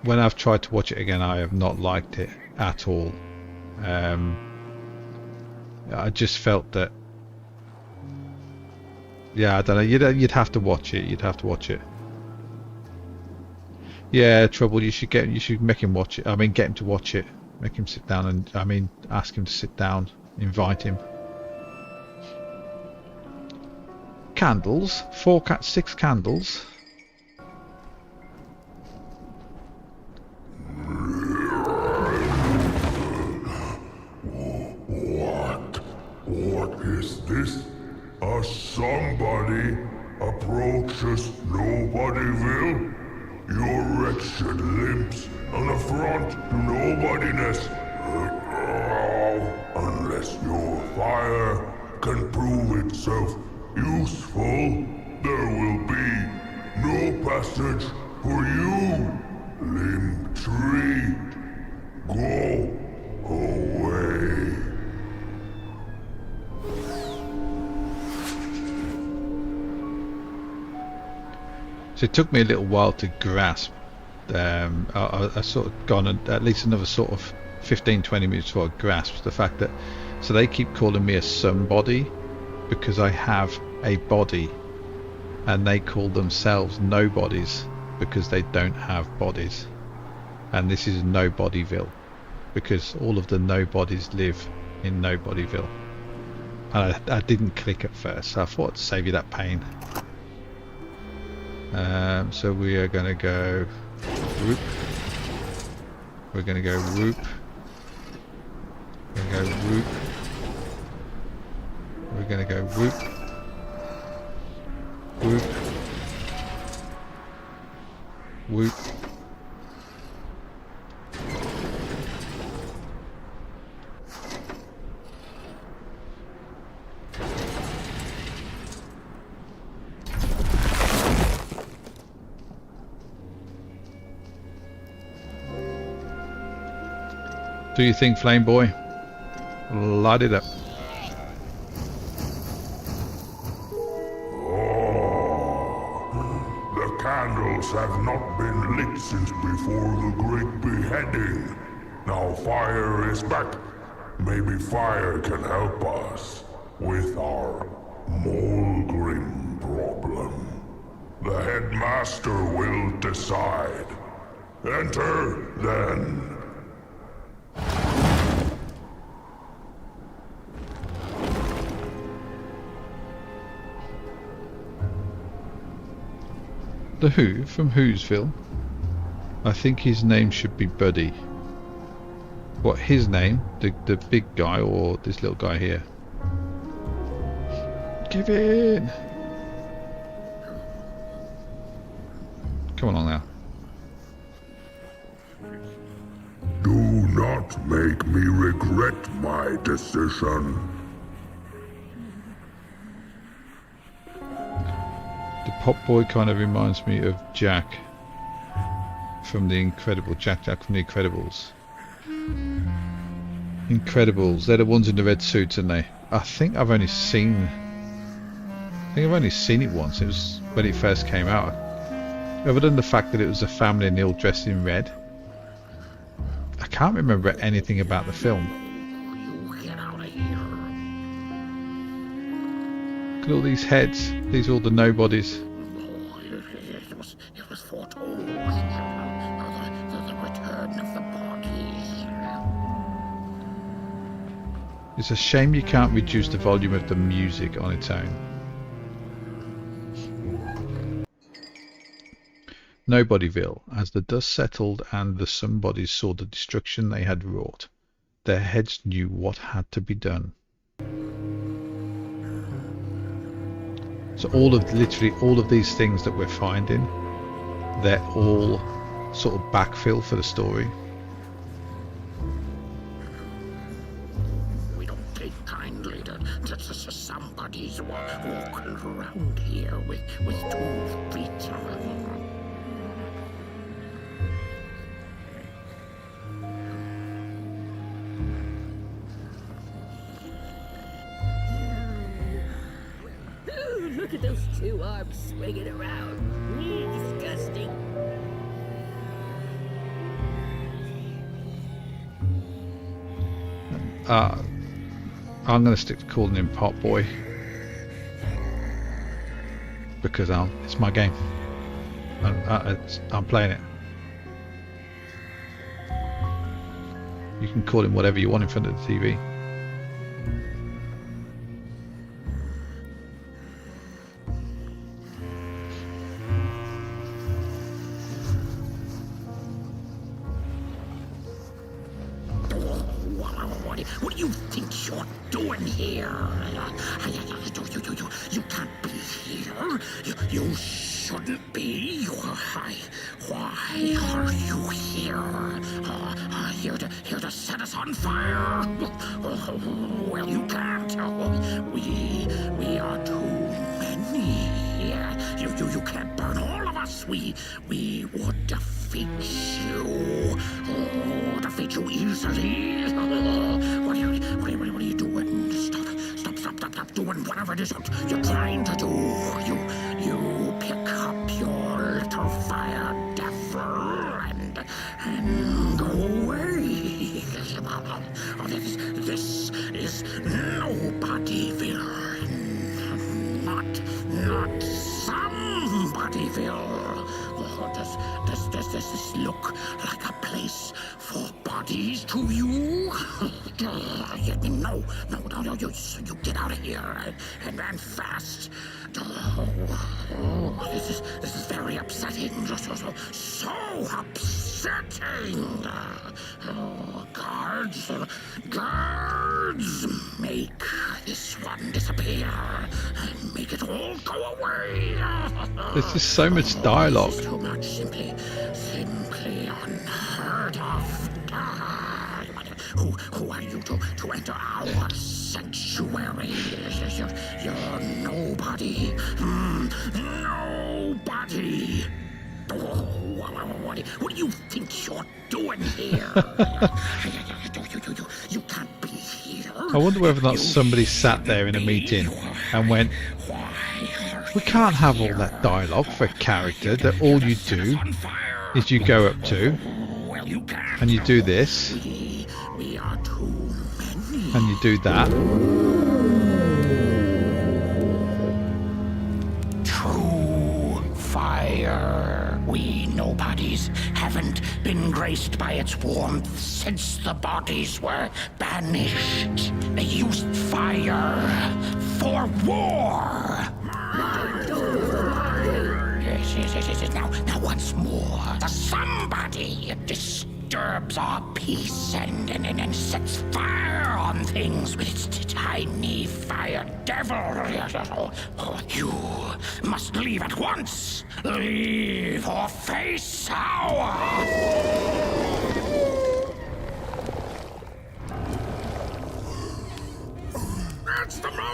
when I've tried to watch it again, I have not liked it at all. I just felt that, yeah, I don't know, you'd have to watch it. You'd have to watch it. Yeah, Trouble, you should make him watch it. I mean, get him to watch it. Make him sit down and, ask him to sit down. Invite him. Candles. 6 candles. What is this? Somebody approaches Nobodyville? Your wretched limbs an affront to nobodiness. Unless your fire can prove itself useful, there will be no passage for you, limb tree. Go away. So it took me a little while to grasp. I sort of gone at least another sort of 15-20 minutes before I grasped the fact that, so they keep calling me a somebody because I have a body, and they call themselves nobodies because they don't have bodies, and this is Nobodyville because all of the nobodies live in Nobodyville. And I didn't click at first, so I thought I'd save you that pain. So we are going to go whoop. We're going to go whoop. We're going to go whoop. We're going to go whoop. Whoop. Whoop. Do you think, Flame Boy? Light it up. The candles have not been lit since before the great beheading. Now fire is back. Maybe fire can help us with our Molgrim problem. The headmaster will decide. Enter, then. The Who from Whoville? I think his name should be Buddy. What, his name? The big guy or this little guy here? Give in! Come along now. Do not make me regret my decision. The Potboy kind of reminds me of Jack from the Incredible Jack from the Incredibles. Incredibles, they're the ones in the red suits, aren't they? I think I've only seen it once. It was when it first came out. Other than the fact that it was a family and they all dressed in red, I can't remember anything about the film. Get out of here. Look at all these heads. These are all the nobodies. It was foretold. The return of the bodies. It's a shame you can't reduce the volume of the music on its own. Nobodyville. As the dust settled and the somebodies saw the destruction they had wrought, their heads knew what had to be done. So literally all of these things that we're finding, they're all sort of backfill for the story. We don't take kindly to somebody's walking around here with 2 feet. Look at those 2 arms swinging around. Disgusting. I'm going to stick to calling him Potboy because it's my game. I'm playing it. You can call him whatever you want in front of the TV. What do you think you're doing here? You can't be here. You shouldn't be. Why are you here? Here to set us on fire? Well, you can't. We are too many. You can't burn all of us. We would defeat you. Defeat you easily. What are you doing? Stop doing whatever it is you're trying to do. You pick up your little fire devil and go away. This is Nobodyville. Not Somebodyville. Does this look like a place for bodies to you? No, you get out of here and fast. This is very upsetting. So upsetting. Guards, make this one disappear. Make it all go away. There's just so much dialogue. Too much, simply unheard of. Who are you to enter our sanctuary? You're nobody. Nobody. What do you think you're doing here? I wonder whether or not somebody sat there in a meeting and went, we can't have all that dialogue for a character that all you do is you go up to and you do this and you do that. True fire. We nobodies haven't been graced by its warmth since the bodies were banished. They used fire for war. Yes. Now once more, the somebody disturbs our peace and sets fire on things with its tiny fire devil. You must leave at once. Leave or face our... It's the moon!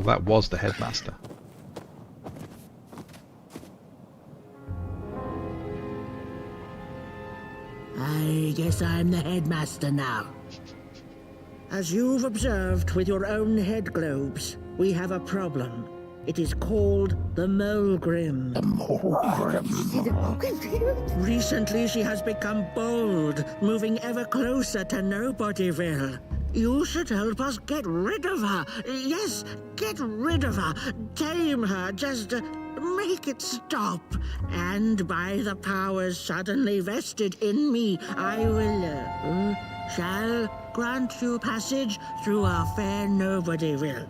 Well, that was the headmaster. I guess I'm the headmaster now. As you've observed with your own head globes, we have a problem. It is called the Mulgrim. The Mulgrim. Recently she has become bold, moving ever closer to Nobodyville. You should help us get rid of her. Yes, get rid of her. Tame her, just make it stop. And by the powers suddenly vested in me, I will, shall grant you passage through our fair Nobodyville.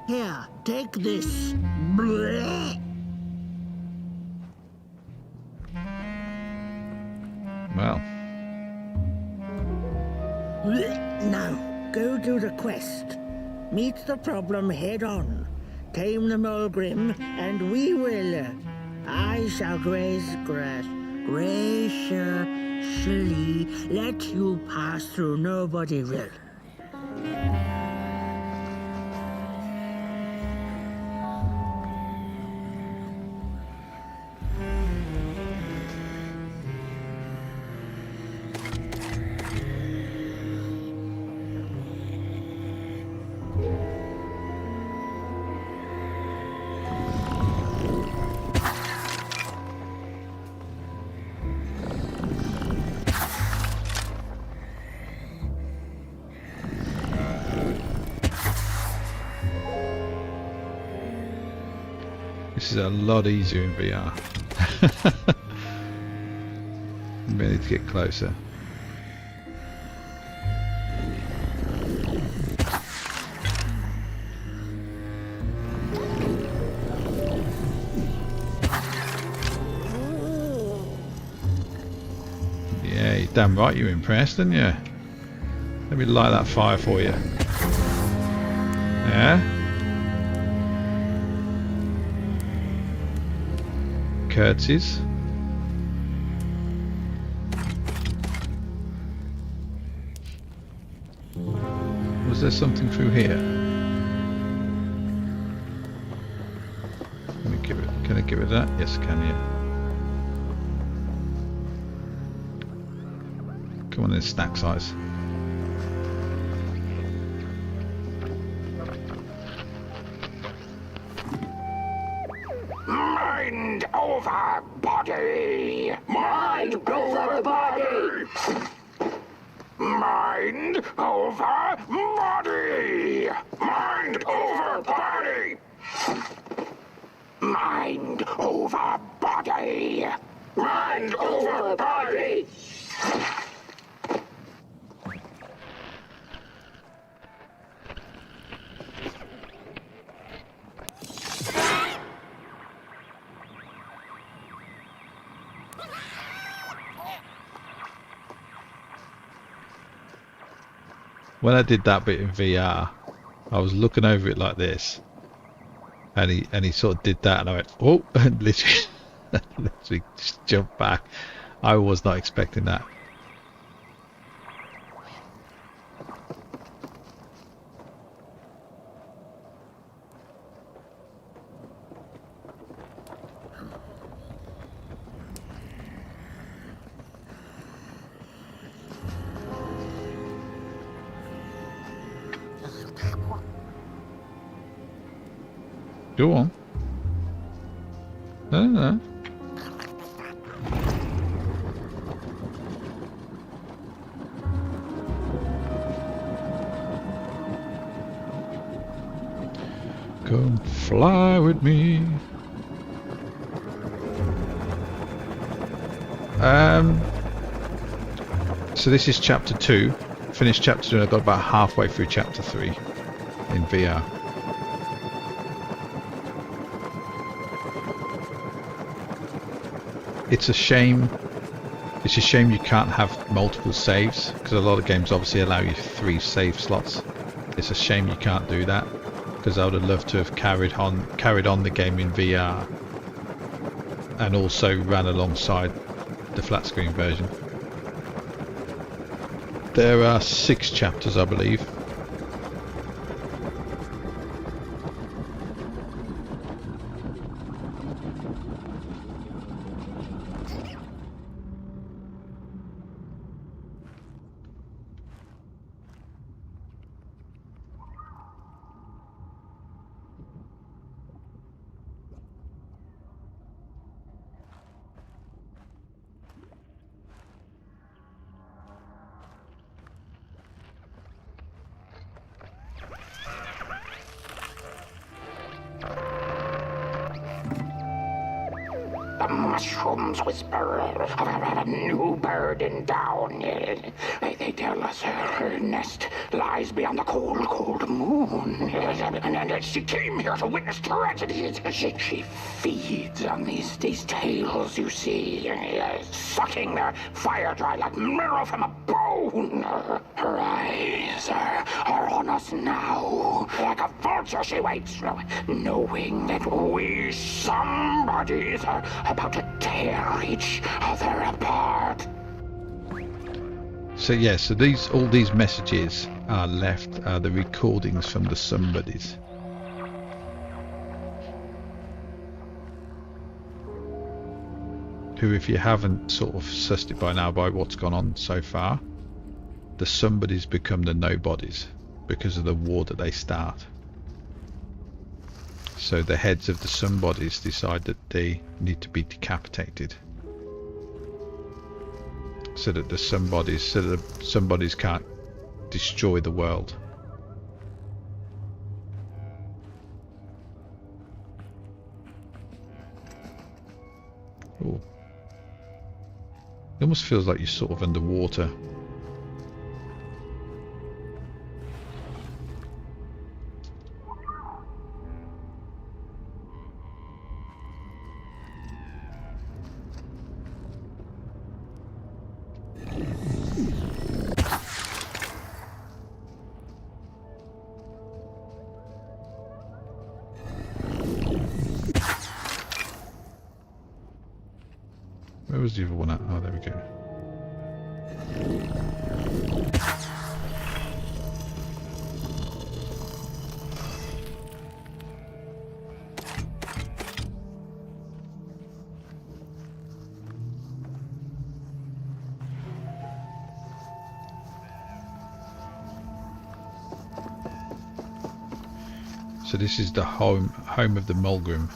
Here, take this. Blech. Well, now, go do the quest. Meet the problem head on. Tame the Mulgrim, and we will. I shall graciously let you pass through Nobodyville. this is a lot easier in VR. We need to get closer. Yeah, you're damn right you're impressed, aren't you? Let me light that fire for you. Yeah? Curtsies. Was there something through here? Let me give it. Can I give it that? Yes, can you? Come on, then, snack size. Mind over body! Mind over body! Mind over body! Mind over body! Mind over body! Mind over body! when I did that bit in VR, I was looking over it like this, and he sort of did that, and I went, oh, and literally, literally just jumped back. I was not expecting that. Go on. No. Come fly with me. So this is chapter 2. Finished chapter 2 and I got about halfway through chapter 3 in VR. It's a shame. It's a shame you can't have multiple saves, because a lot of games obviously allow you 3 save slots. It's a shame you can't do that, because I would have loved to have carried on the game in VR and also ran alongside the flat screen version. There are 6 chapters, I believe. The mushrooms whisper of a new burden down. They tell us her nest lies beyond the cold, cold moon. And she came here to witness tragedies. She feeds on these tales you see, sucking their fire dry like marrow from a bone. Her eyes are on us now. Like a vulture she waits, knowing that we somebodies are about to tear each other apart. So yeah, so all these messages are left, the recordings from the somebodies. Who, if you haven't sort of sussed it by now by what's gone on so far, the somebodies become the nobodies because of the war that they start. So the heads of the somebodies decide that they need to be decapitated, so that the somebodies can't destroy the world. Ooh. It almost feels like you're sort of underwater. Where was the other one at? Oh, there we go. So this is the home of the Mulgrim.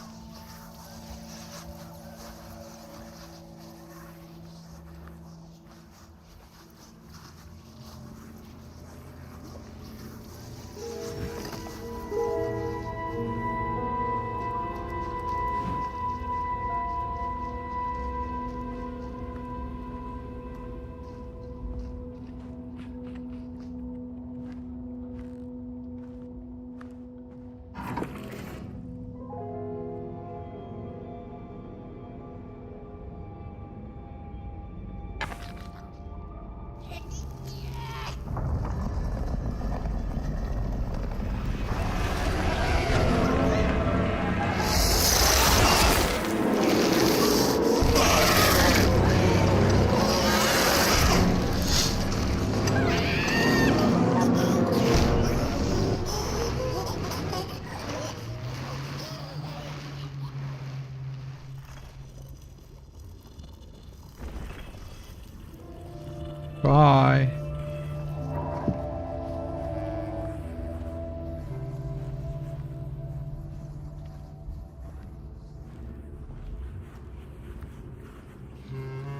Bye.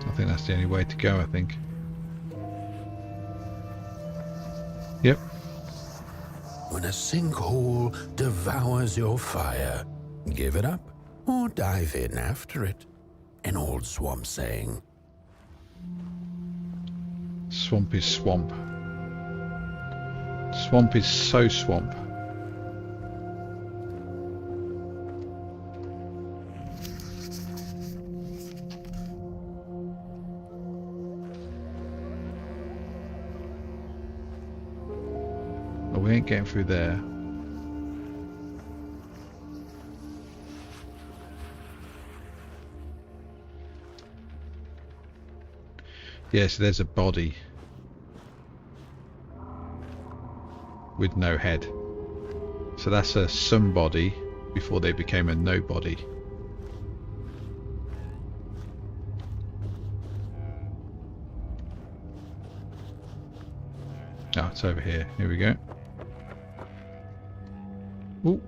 I think that's the only way to go, I think. Yep. When a sinkhole devours your fire, give it up or dive in after it. An old swamp saying. Swamp is swamp. Swamp is so swamp. Oh, we ain't getting through there. Yes, there's a body with no head. So that's a somebody before they became a nobody. Oh, it's over here. Here we go. Ooh.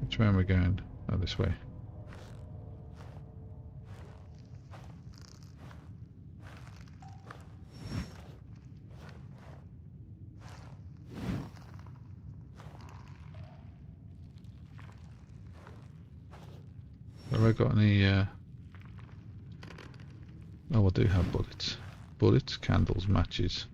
Which way am we going? Oh, this way. Have I got any, oh, I do have bullets. Bullets, candles, matches.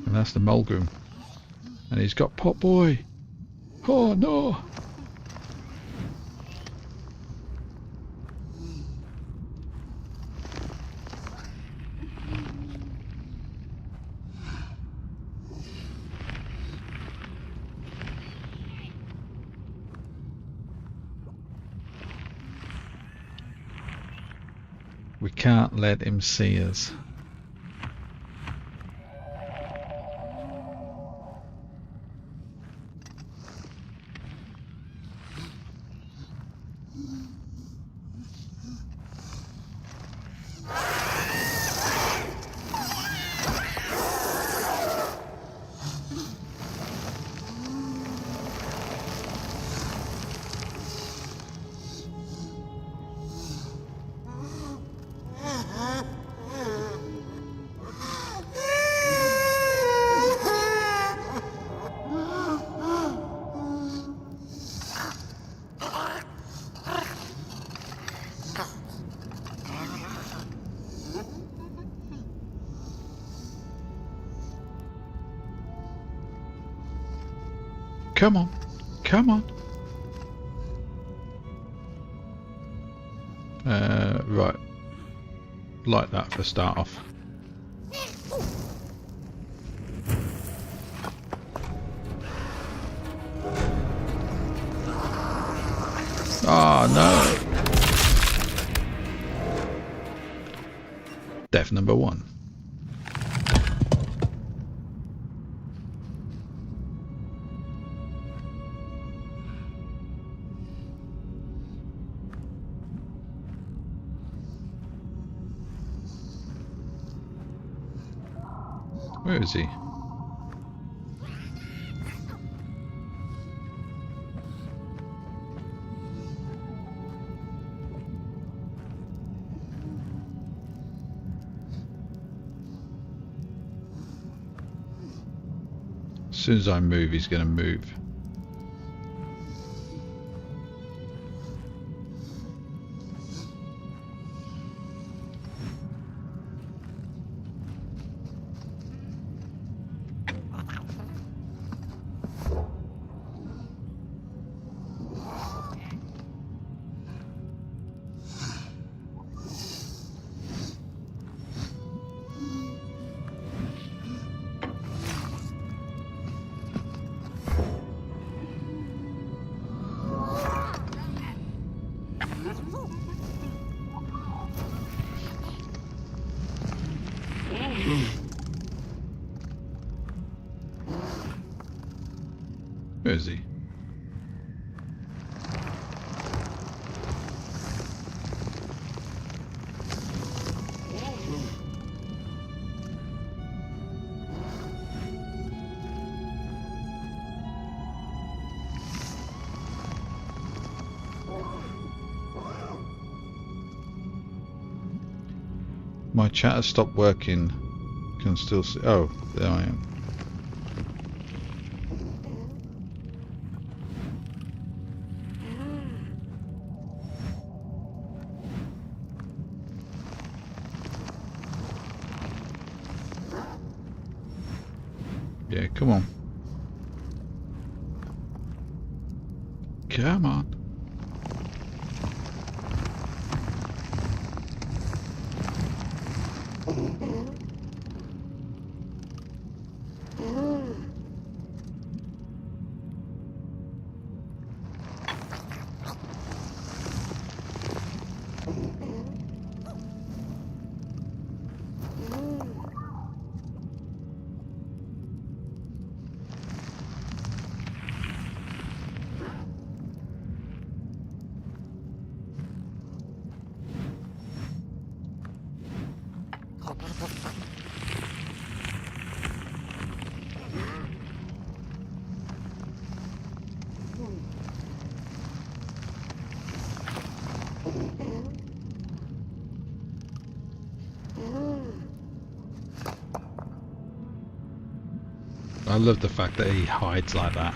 And that's the Mulgrim. And he's got Potboy. Oh no! We can't let him see us. Come on, come on. Right. Like that for start off. Oh no. Death number 1. Where is he? As soon as I move, he's going to move. Where is he? My chat has stopped working. Can still see. Oh, there I am. Yeah, come on. Come on. I love the fact that he hides like that.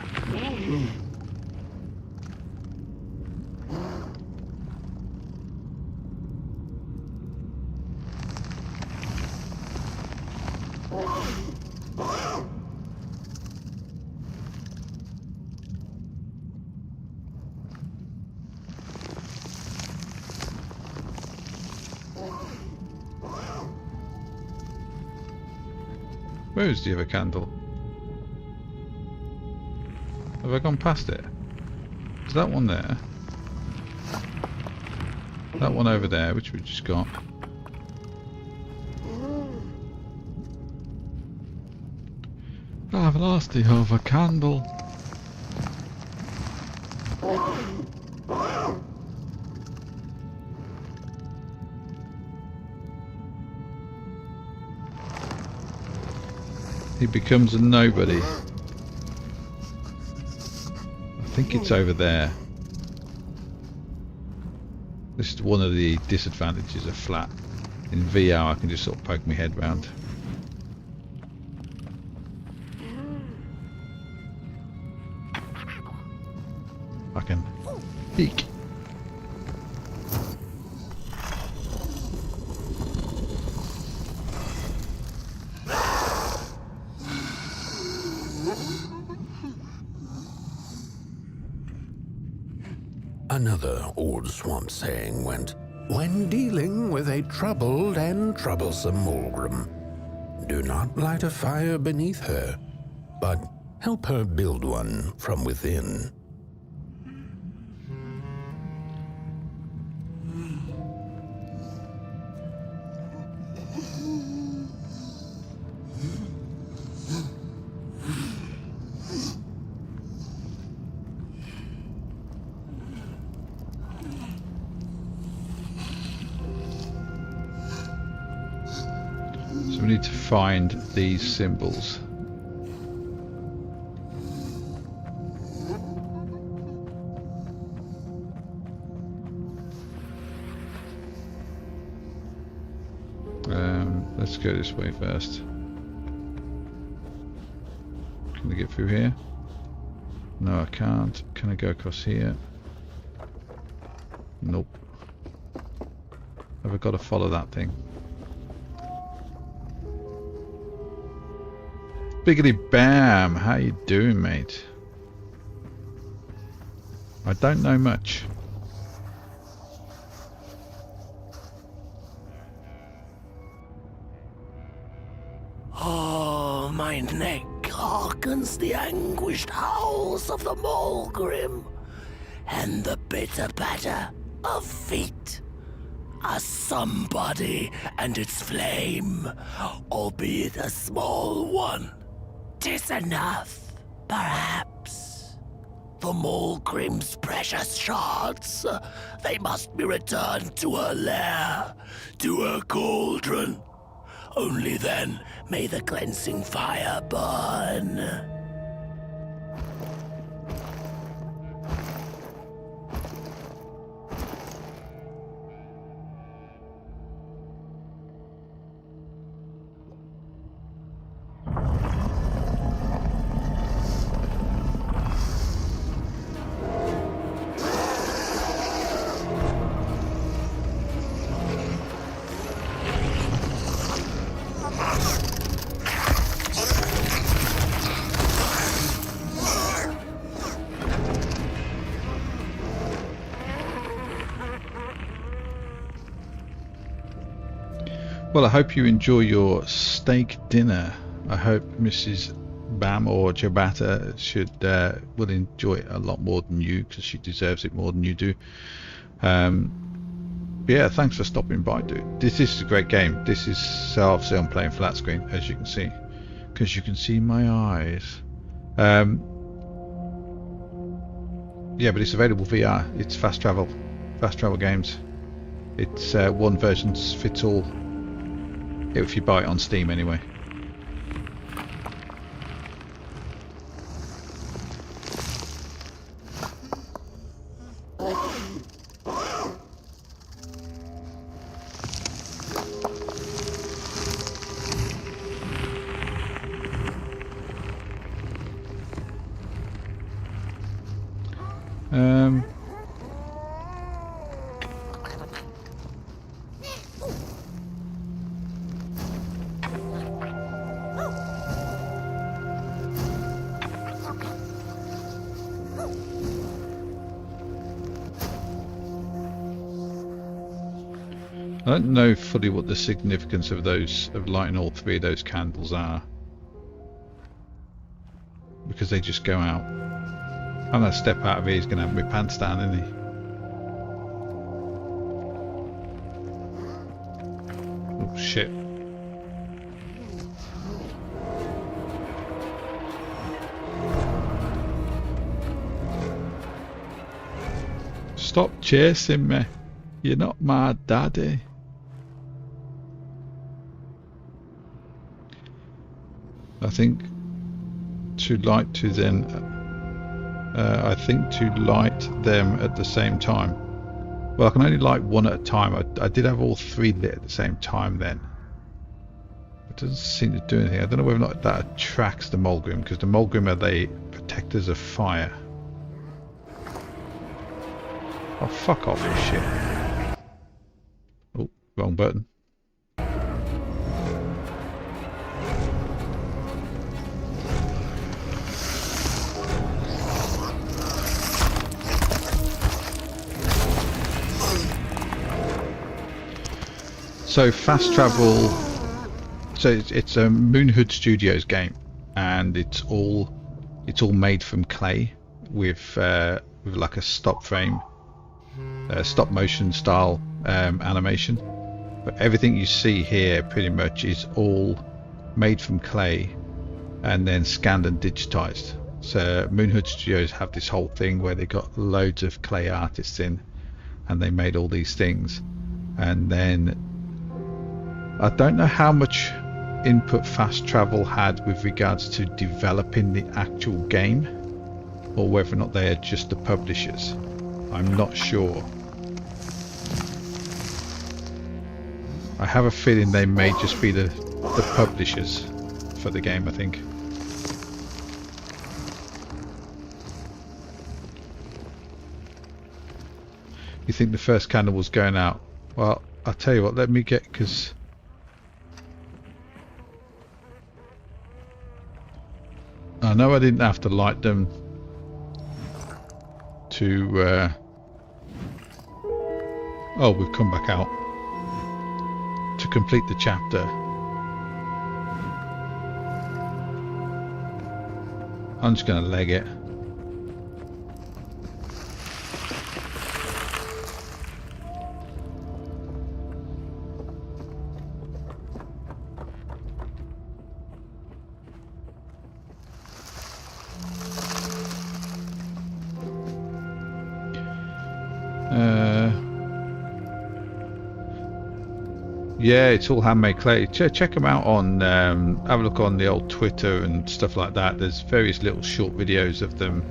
Where is the other candle? Have I gone past it? Is that one there? That one over there, which we just got. I've lost the other candle. He becomes a nobody. I think it's over there. This is one of the disadvantages of flat. In VR I can just sort of poke my head round. I can peek. Another old swamp saying went, when dealing with a troubled and troublesome Mulgrim, do not light a fire beneath her, but help her build one from within. So we need to find these symbols. Let's go this way first. Can I get through here? No, I can't. Can I go across here? Nope. Have I got to follow that thing? Biggity Bam! How you doing, mate? I don't know much. Oh, my neck hearkens the anguished howls of the Mulgrim, and the bitter patter of feet. A somebody and its flame, albeit a small one. 'Tis enough, perhaps. The Mulgrim's precious shards. They must be returned to her lair, to her cauldron. Only then may the cleansing fire burn. Well, I hope you enjoy your steak dinner. I hope Mrs. Bam or Jabata will enjoy it a lot more than you, because she deserves it more than you do. But yeah, thanks for stopping by, dude. This is a great game. This is obviously I'm playing flat screen, as you can see, because you can see my eyes. Yeah, but it's available VR. It's fast travel games. It's one version fits all. If you buy it on Steam anyway. I don't know fully what the significance of lighting all three of those candles are, because they just go out. I'm gonna step out of here. He's gonna have my pants down, isn't he? Oh shit! Stop chasing me! You're not my daddy. I think to light them at the same time. Well, I can only light one at a time. I did have all three lit at the same time then. It doesn't seem to do anything. I don't know whether or not that attracts the Mulgrim, because the Mulgrim are the protectors of fire. Oh, fuck off, you shit. Oh, wrong button. So fast travel. So it's a Moonhood Studios game, and it's all made from clay with like a stop motion style animation. But everything you see here pretty much is all made from clay and then scanned and digitized. So Moonhood Studios have this whole thing where they got loads of clay artists in, and they made all these things. And then I don't know how much input fast travel had with regards to developing the actual game, or whether or not they are just the publishers. I'm not sure. I have a feeling they may just be the publishers for the game, I think. You think the first candle was going out? Well, I'll tell you what, let me get, because I know I didn't have to light them to oh, we've come back out to complete the chapter. I'm just going to leg it. Yeah, it's all handmade clay. Check them out on, have a look on the old Twitter and stuff like that. There's various little short videos of them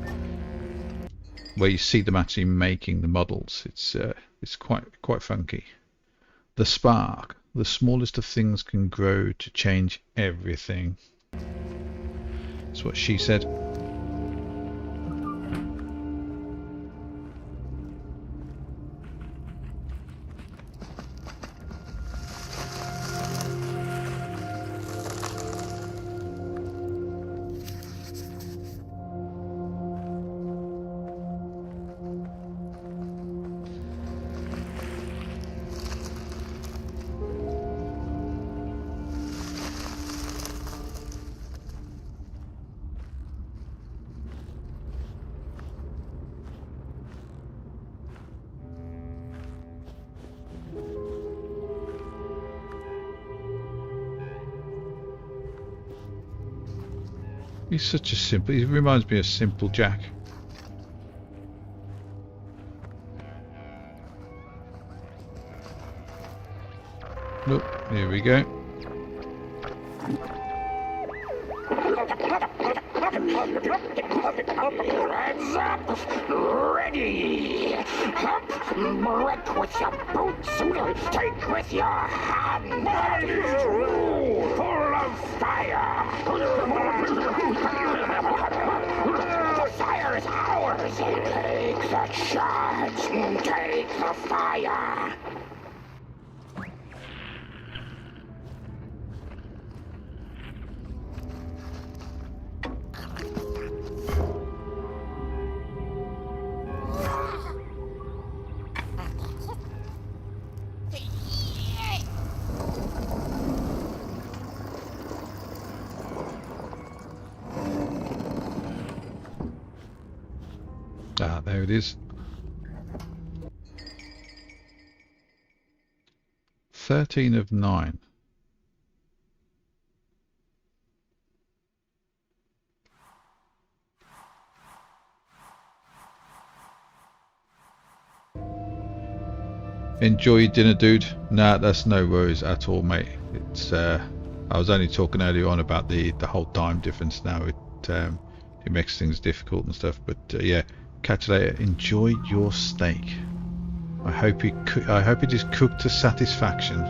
where you see them actually making the models. It's quite funky. The spark, the smallest of things can grow to change everything. That's what she said. He's such a simple. He reminds me of Simple Jack. Look, here we go. Hands up! Ready! Up! Break with your boots! Take with your hand! Full of fire! The fire is ours! Take the charge! Take the fire! Ah, there it is. 13 of 9. Enjoy your dinner, dude. Nah, that's no worries at all, mate. It's I was only talking earlier on about the whole time difference. Now it makes things difficult and stuff. But yeah, catch you later. Enjoy your steak. I hope it is cooked to satisfaction.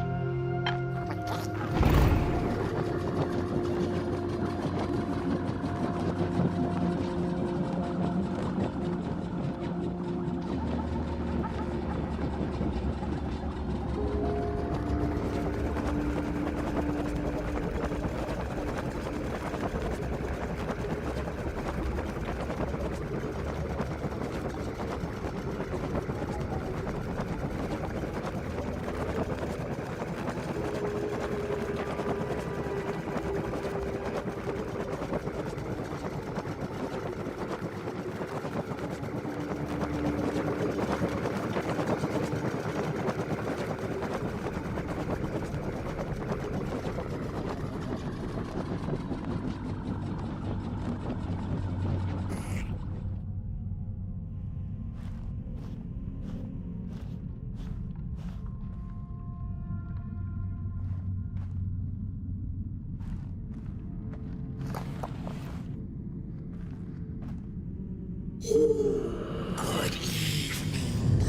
Good evening.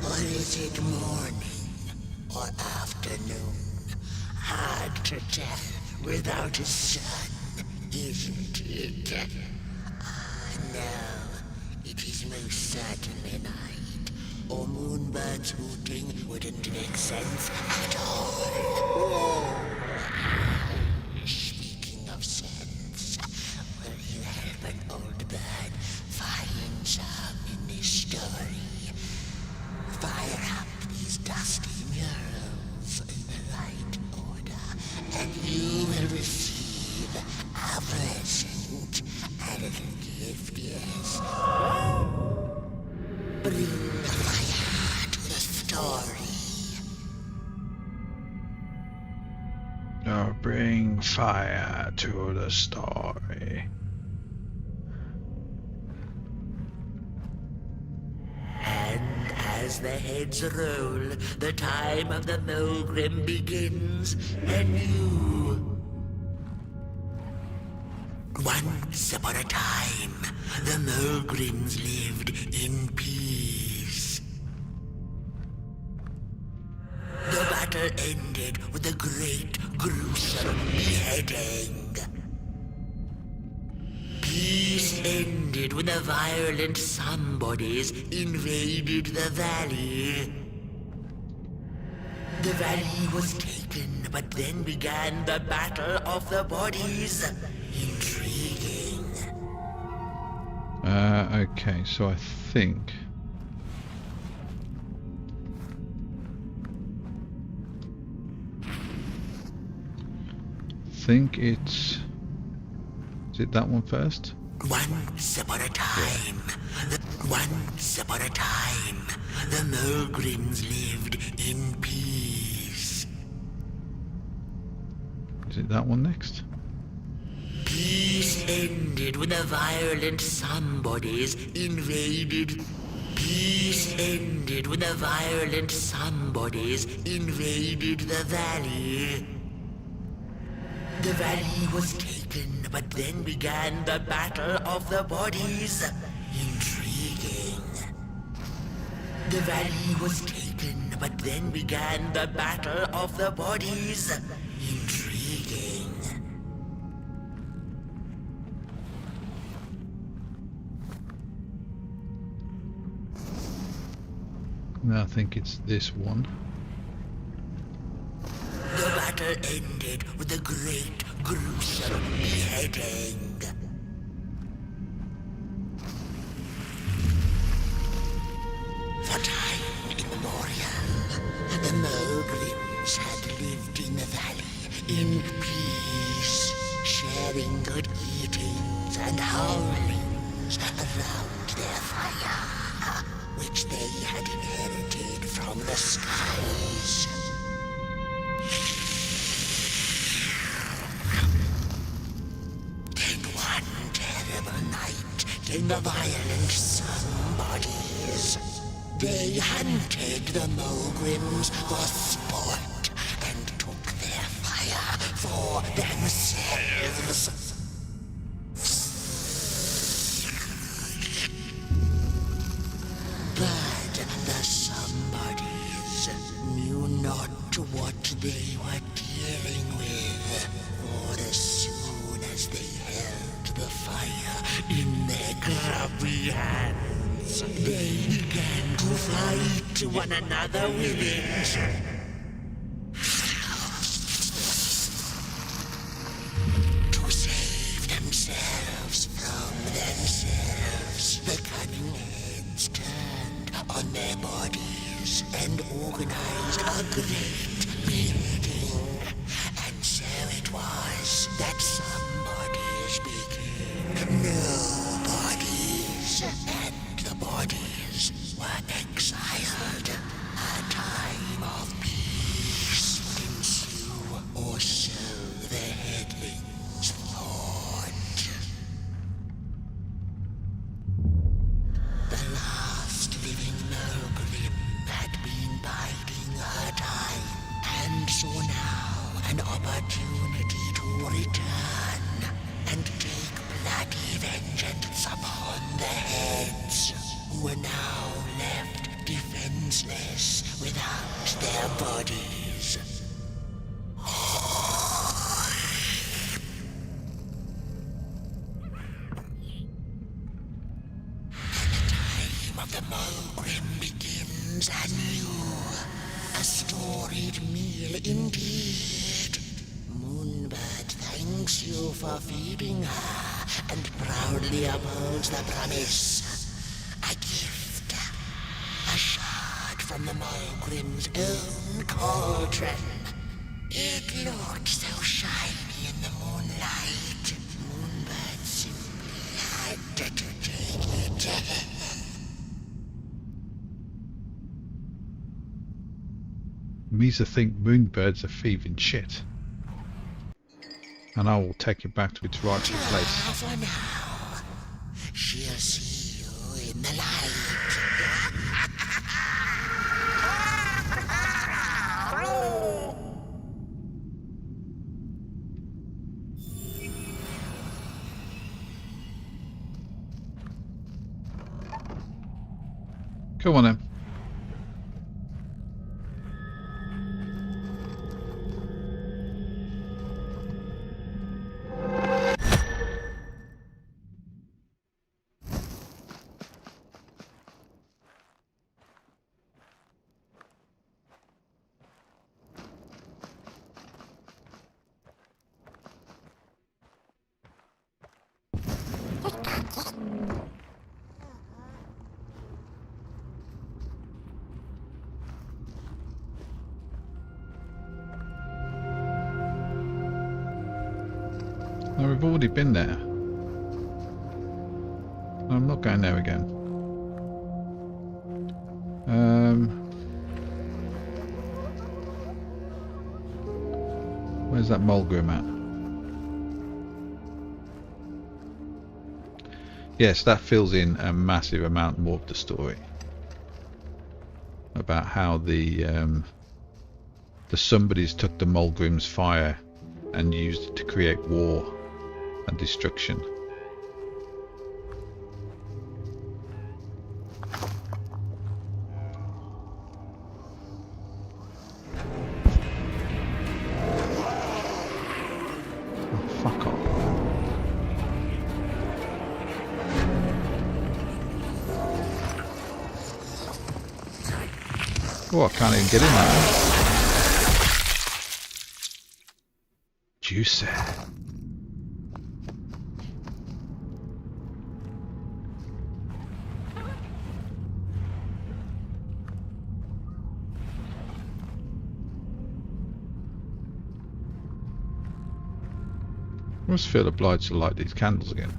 Or is it morning or afternoon? Hard to tell without a sun, isn't it? No, it is most certainly night, or moonbirds hooting wouldn't make sense at all. Speaking of sense, will you help an old bird find some in this story? Fire up these dusty murals in the right order, and you will receive a present, a little gift, yes. Bring fire to the story. Oh, bring fire to the story. And as as the heads roll, the time of the Mulgrim begins anew. Once upon a time, the Mulgrims lived in peace. The battle ended with a great, gruesome beheading. Peace ended when the violent somebodies invaded the valley. The valley was taken, but then began the Battle of the Bodies. Intriguing. Okay, so I think... it's... Is it that one first? Once upon a time, the Mulgrims lived in peace. Is it that one next? Peace ended when the violent somebodies invaded. Peace ended when the violent somebodies invaded the valley. The valley was taken, but then began the Battle of the Bodies. Intriguing. The valley was taken, but then began the Battle of the Bodies. Intriguing. No, I think it's this one. The battle ended with a great, gruesome beheading. For time immemorial, the Mulgrims had lived in the valley in peace, sharing good eatings and howlings around their fire, which they had inherited from the skies. Then one terrible night came the violent somebodies. They hunted the Mulgrims for sport and took their fire for themselves. But the somebodies knew not what they were dealing with, for as soon as they held the fire in their grubby hands, they began to fight one another with it. To save themselves from themselves, the cunning heads turned on their bodies and organized a great beheading. And so it was that somebodies became nobodies, and the bodies were exiled. A time of peace would ensue, or so the headlings thought. The last living Mulgrim had been biding her time, and saw now an opportunity to return and take bloody vengeance upon the heads, who were now left defenseless without their bodies. Of the Mulgrim begins anew. A storied meal indeed. Moonbird thanks you for feeding her and proudly upholds the promise. A gift. A shard from the Mulgrim's own cauldron. It looked so shiny in the moonlight. Moonbird simply had to take it. Misa think Moonbird's a thieving shit. And I will take it back to its rightful place. For now, she'll see you in the light. Come on then. No, we've already been there. I'm not going there again. Where's that Mulgrim at? Yes, that fills in a massive amount more of the story about how the somebodies took the Mulgrim's fire and used it to create war and destruction. Oh, fuck off. Oh, I can't even get in there. Juicy. I must feel obliged to light these candles again.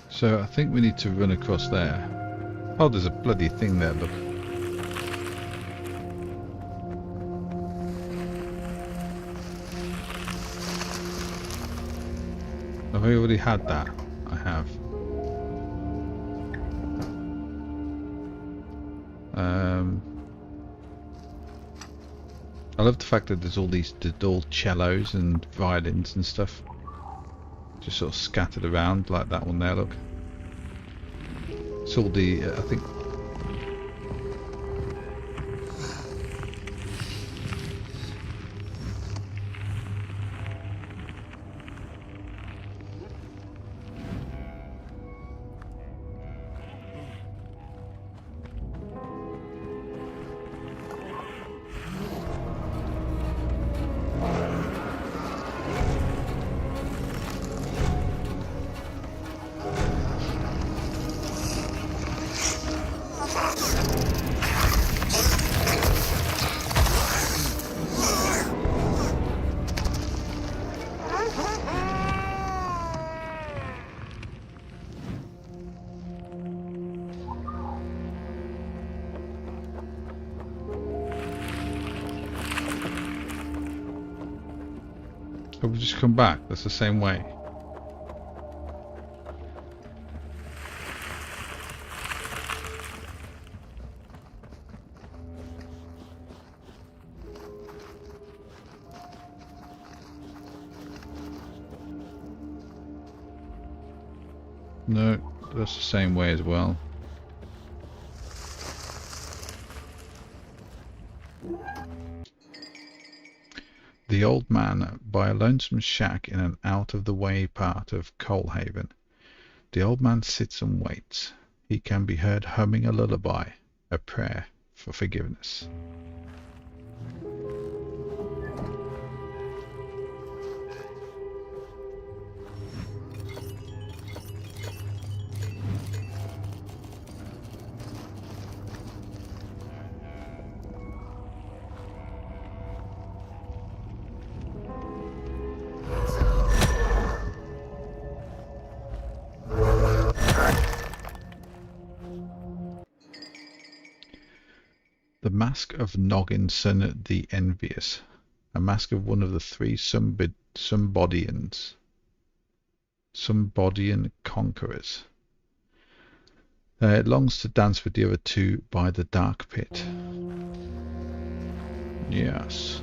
So I think we need to run across there. Oh, there's a bloody thing there, look. Have I already had that? I have. I love the fact that there's all these cellos and violins and stuff. Just sort of scattered around like that one there, look. It's all the, I think... Oh, we've just come back. That's the same way. No, that's the same way as well. The old man by a lonesome shack in an out-of-the-way part of Coalhaven. The old man sits and waits. He can be heard humming a lullaby, a prayer for forgiveness. mask of Noggin, son the envious. A mask of one of the three Sumbodian conquerors. It longs to dance with the other two by the dark pit. Yes.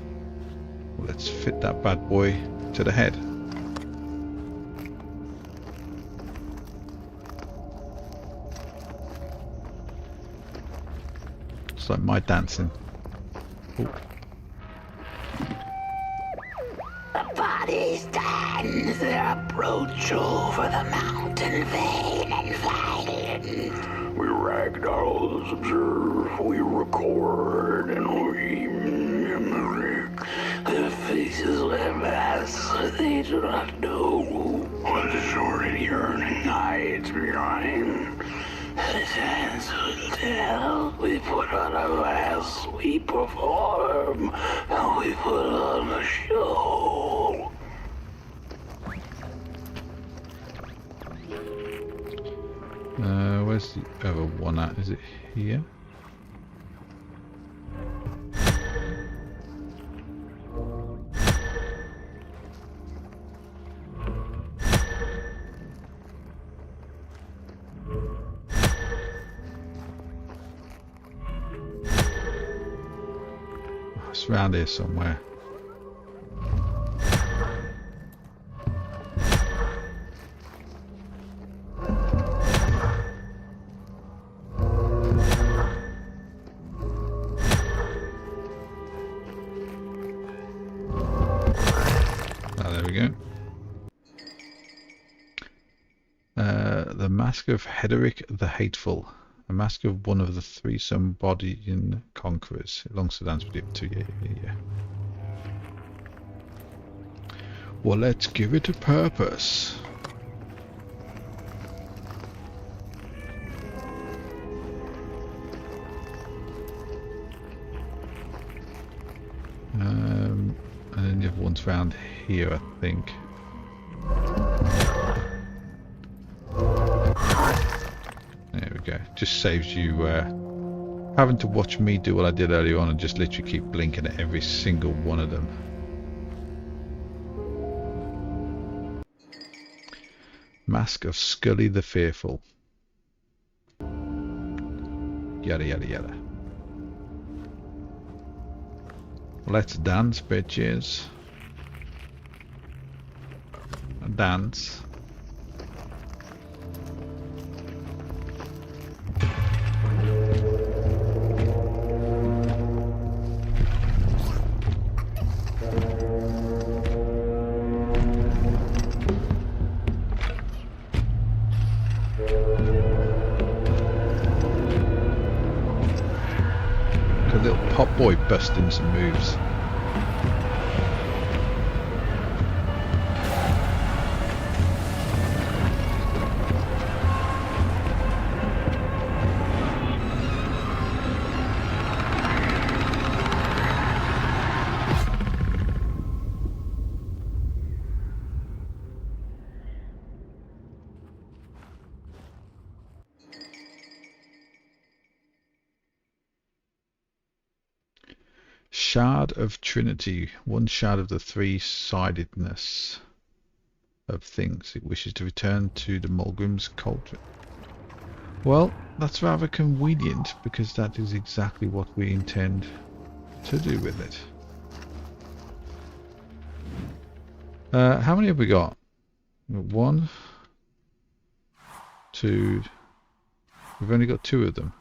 Well, let's fit that bad boy to the head. It's like my dancing. Ooh. The bodies dance their approach over the mountain vein and violent. We ragdolls observe, we record, and we mimic. Their faces their masks, they do not know what is already yearning hides behind. The dance will tell. We put on a mask, we perform, and we put on a show. Where's the other one at? Is it here? It's around here somewhere. There we go. The Mask of Hederic the Hateful. A mask of one of the three Sumbodian conquerors. It longs to dance with the other two. Yeah. Well, let's give it a purpose. And then the other one's found here, I think. There we go. Just saves you having to watch me do what I did earlier on and just literally keep blinking at every single one of them. Mask of Scully the Fearful. Yada yada yada. Let's dance, bitches. Dance. A little Potboy busting some moves. Shard of Trinity, one shard of the three-sidedness of things. It wishes to return to the Mulgrim's cauldron. Well, that's rather convenient because that is exactly what we intend to do with it. How many have we got? 1, 2. We've only got 2 of them.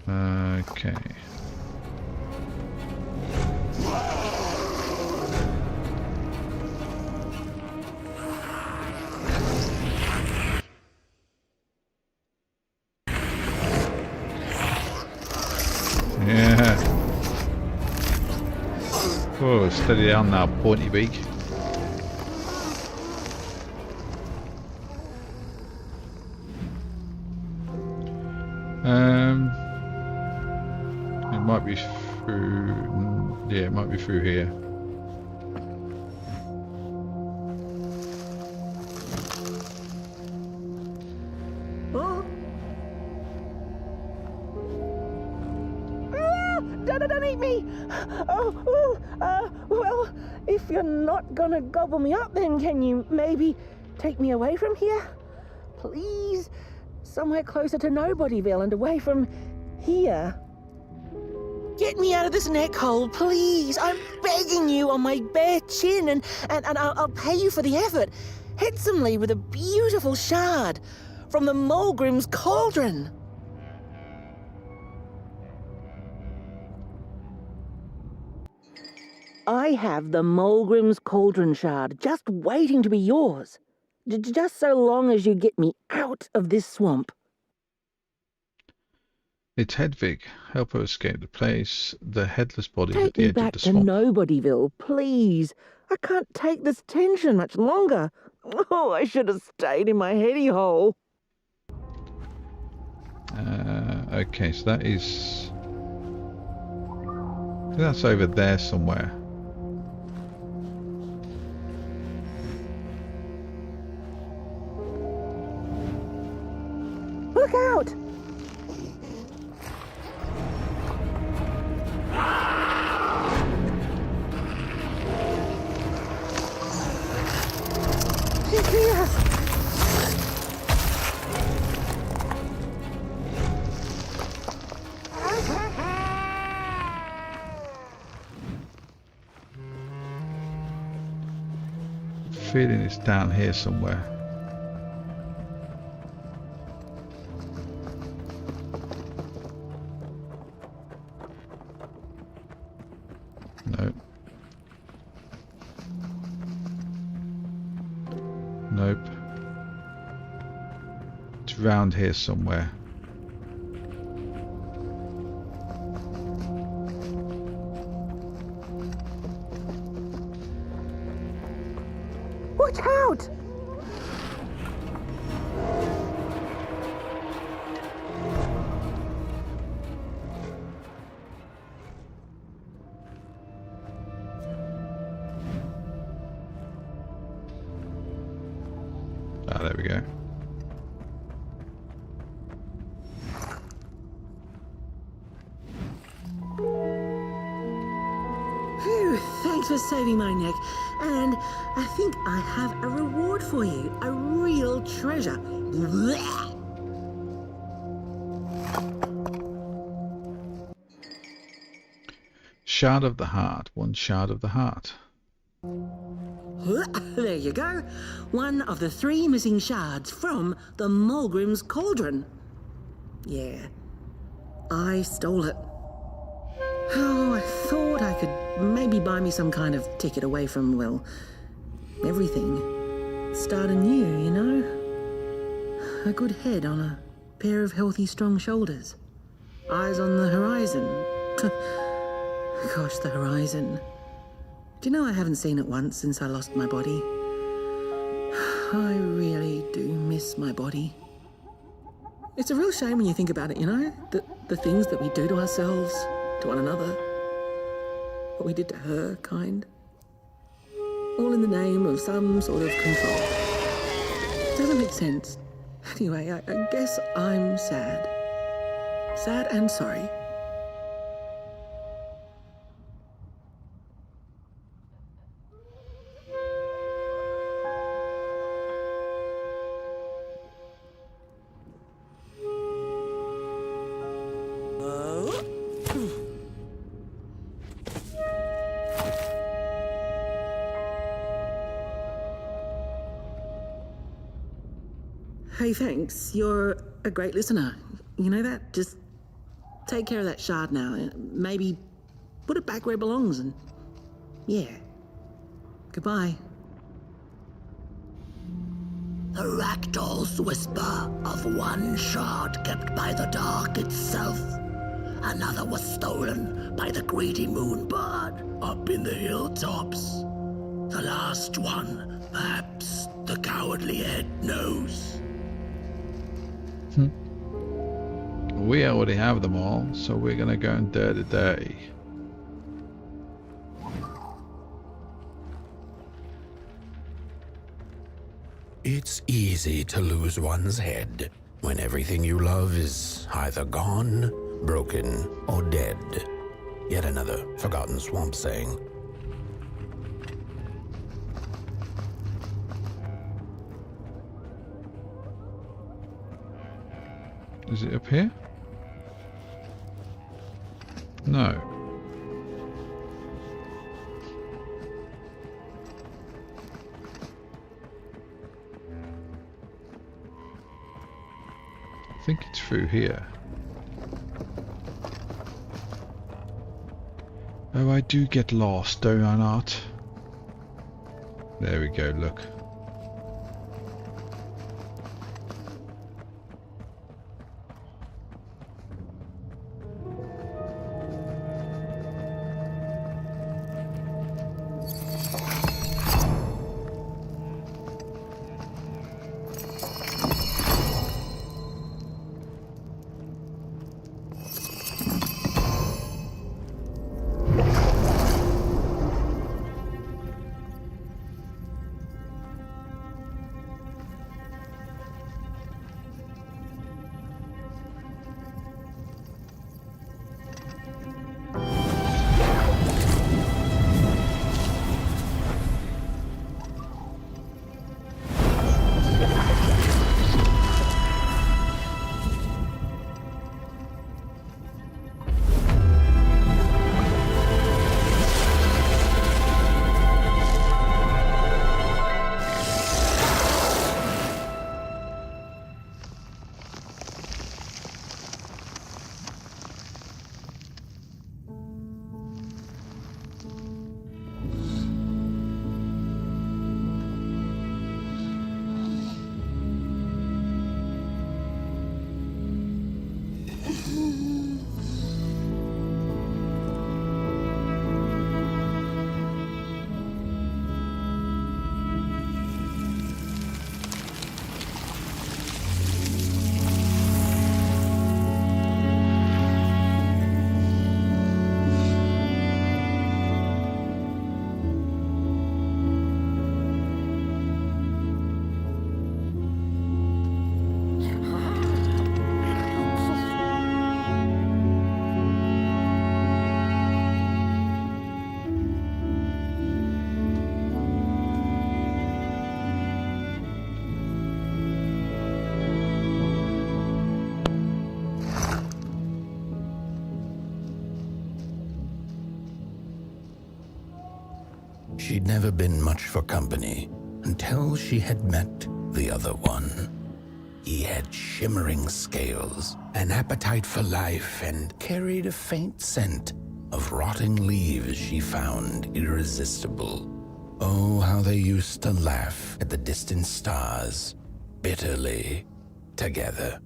Okay. Yeah. Oh, steady down now, pointy beak. It might be through. Yeah, it might be through here. Well, if you're not gonna gobble me up, then can you maybe take me away from here? Please? Somewhere closer to Nobodyville and away from here. Get me out of this neck hole, please. I'm begging you on my bare chin, and I'll pay you for the effort. Handsomely with a beautiful shard from the Mulgrim's cauldron. I have the Mulgrim's cauldron shard just waiting to be yours. Just so long as you get me out of this swamp. It's Hedvig. Help her escape the place. The headless body at Take the me edge back of the to swamp. Nobodyville, please. I can't take this tension much longer. Oh, I should have stayed in my heady hole. Okay, so that is... I think that's over there somewhere. Look out! She's here! Feeling it's down here somewhere. No. Nope. It's round here somewhere. Watch out! Ah, there we go. Phew, thanks for saving my neck. And I think I have a reward for you. A real treasure. Blech. Shard of the heart. One shard of the heart. There you go. One of the 3 missing shards from the Mulgrim's cauldron. Yeah, I stole it. Oh, I thought I could maybe buy me some kind of ticket away from, well, everything. Start anew, you know? A good head on a pair of healthy, strong shoulders. Eyes on the horizon. Gosh, the horizon. Do you know I haven't seen it once since I lost my body? I really do miss my body. It's a real shame when you think about it, you know? The things that we do to ourselves, to one another. What we did to her, kind. All in the name of some sort of control. It doesn't make sense. Anyway, I guess I'm sad. Sad and sorry. Hey, thanks. You're a great listener. You know that? Just take care of that shard now. Maybe put it back where it belongs and... yeah. Goodbye. The ragdoll's whisper of one shard kept by the dark itself. Another was stolen by the greedy moonbird up in the hilltops. The last one, perhaps the cowardly head knows. We already have them all, so we're gonna go and dirty. It's easy to lose one's head when everything you love is either gone, broken, or dead. Yet another forgotten swamp saying. Is it up here? No. I think it's through here. Oh, I do get lost, don't I not? There we go, look. She'd never been much for company until she had met the other one. He had shimmering scales, an appetite for life, and carried a faint scent of rotting leaves she found irresistible. Oh, how they used to laugh at the distant stars, bitterly together.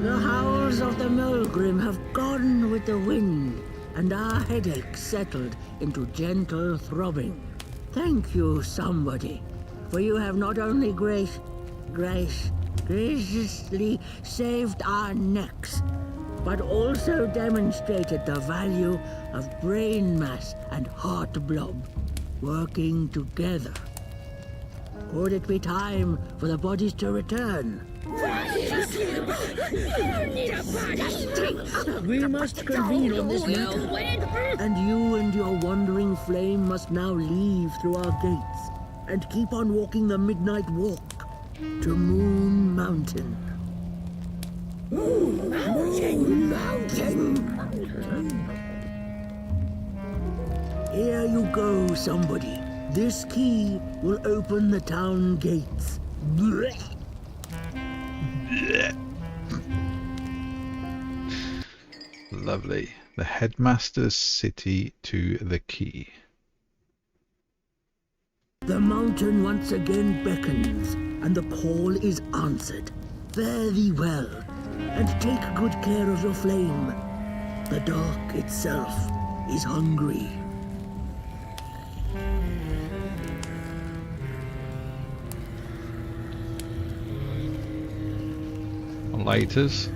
The howls of the Mulgrim have gone with the wind, and our headaches settled into gentle throbbing. Thank you, somebody, for you have not only graciously saved our necks, but also demonstrated the value of brain mass and heart blob working together. Could it be time for the bodies to return? We must convene on this matter, and you and your wandering flame must now leave through our gates and keep on walking the midnight walk to Moon Mountain. Moon Mountain! Here you go, somebody. This key will open the town gates. Blech. Lovely. The headmaster's city to the key. The mountain once again beckons, and the call is answered. Fare thee well, and take good care of your flame. The dark itself is hungry. laters.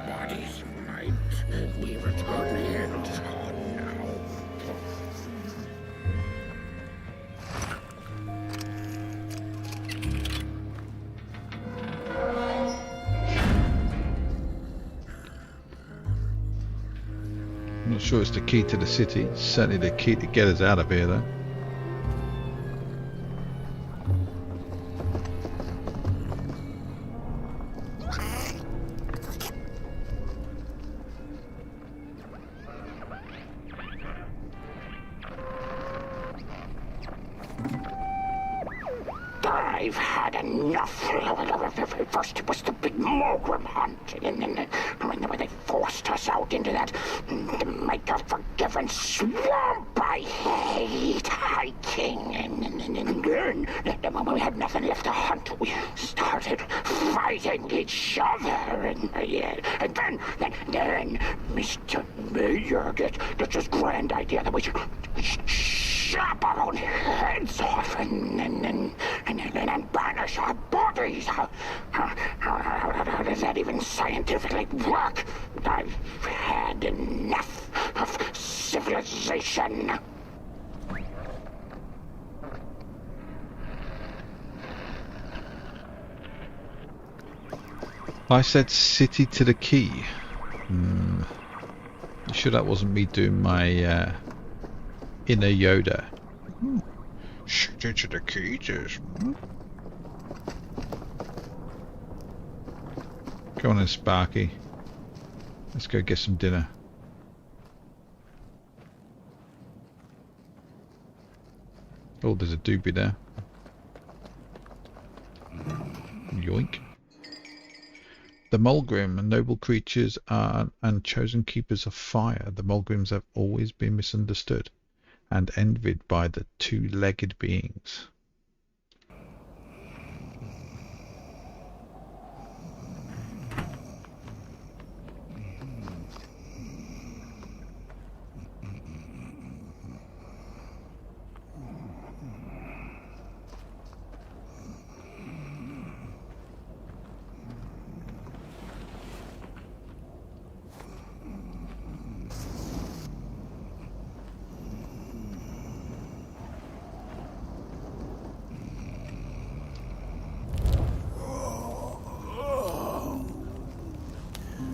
Body's might. We return hands on now. I'm not sure it's the key to the city. It's certainly the key to get us out of here, though. I've had enough. First it was the big Mogrim hunt, and then when they forced us out into that make-a-forgiven swamp. I hate hiking, and then when we had nothing left to hunt, we started fighting each other, and then Mr. Mayor gets this grand idea that we should chop our own heads off and banish our bodies. How does that even scientifically work? I've had enough of civilization. I said city to the key. You sure that wasn't me doing my inner Yoda? City to the key, just. Go on then, Sparky. Let's go get some dinner. Oh, there's a doobie there. Yoink. The Mulgrim, noble creatures are and chosen keepers of fire. The Mulgrims have always been misunderstood and envied by the two-legged beings.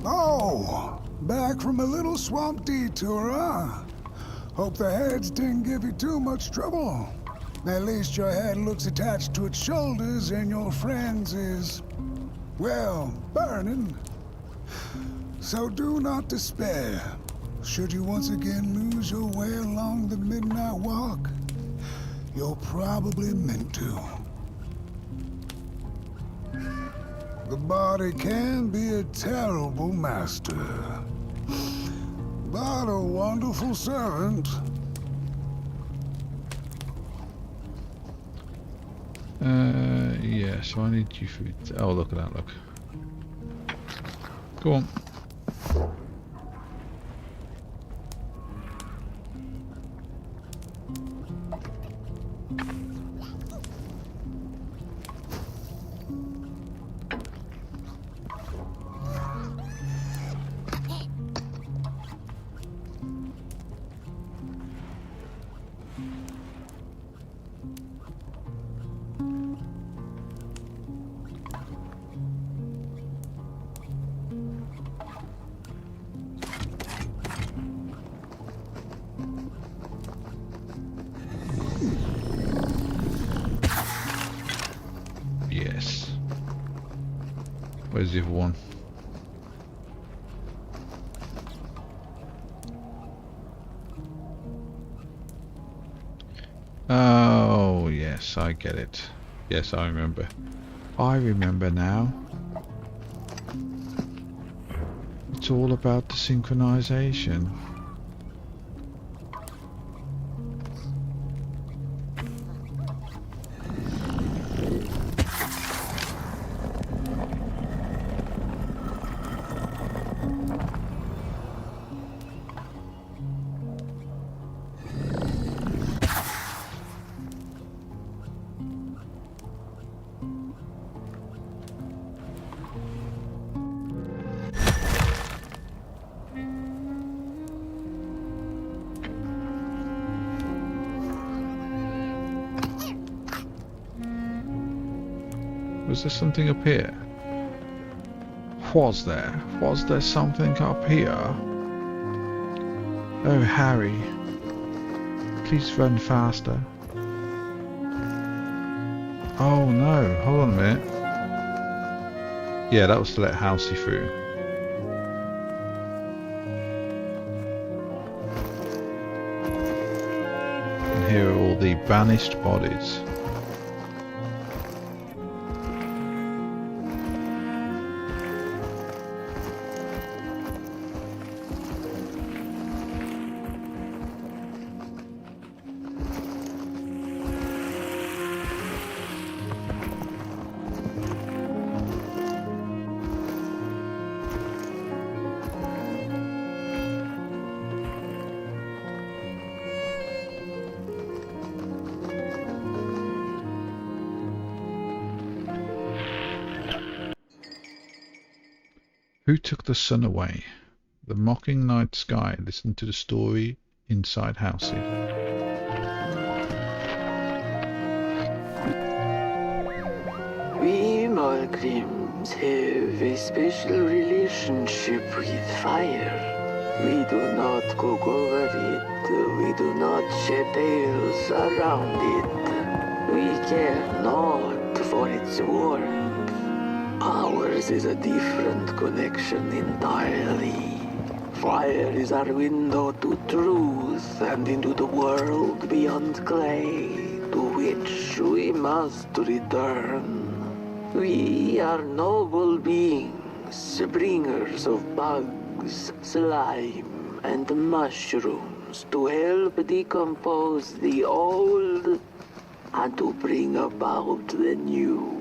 Oh, back from a little swamp detour, huh? Hope the heads didn't give you too much trouble. At least your head looks attached to its shoulders and your friend's is, well, burning. So do not despair. Should you once again lose your way along the midnight walk, you're probably meant to. The body can be a terrible master, but a wonderful servant. Yeah, so I need you food. Oh, look at that, look. Go on. Yes. Where's the other one? Oh, yes, I get it. Yes, I remember. I remember now. It's all about the synchronization. Was there something up here? Was there? Was there something up here? Oh, Harry. Please run faster. Oh no, hold on a minute. Yeah, that was to let Halsey through. And here are all the banished bodies. Who took the sun away? The mocking night sky. Listen to the story inside Halsey. We Malgrims have a special relationship with fire. We do not cook over it. We do not shed tales around it. We care not for its warmth. Ours is a different connection entirely. Fire is our window to truth and into the world beyond clay, to which we must return. We are noble beings, bringers of bugs, slime, and mushrooms to help decompose the old and to bring about the new.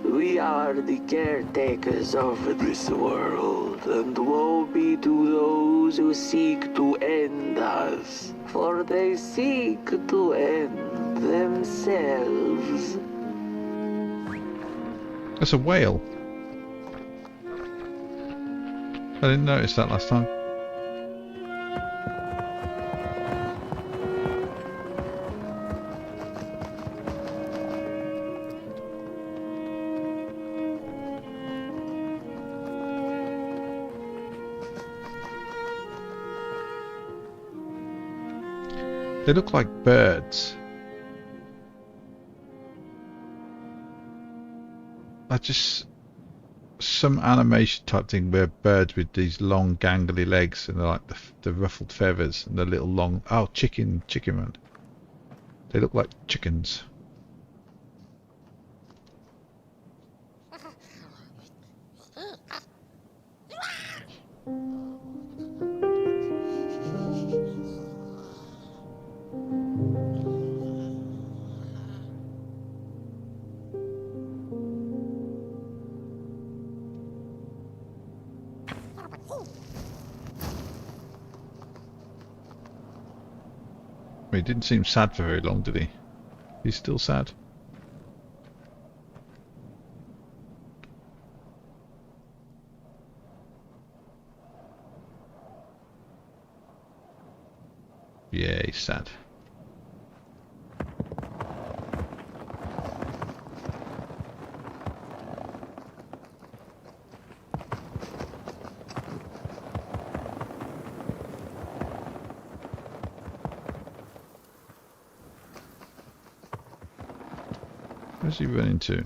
We are the caretakers of this world, and woe be to those who seek to end us, for they seek to end themselves. That's a whale. I didn't notice that last time. They look like birds. Like just some animation type thing where birds with these long gangly legs and they're like the ruffled feathers and the little long... Oh, chicken man. They look like chickens. He didn't seem sad for very long, did he? He's still sad. Yeah, he's sad. Where's he running to?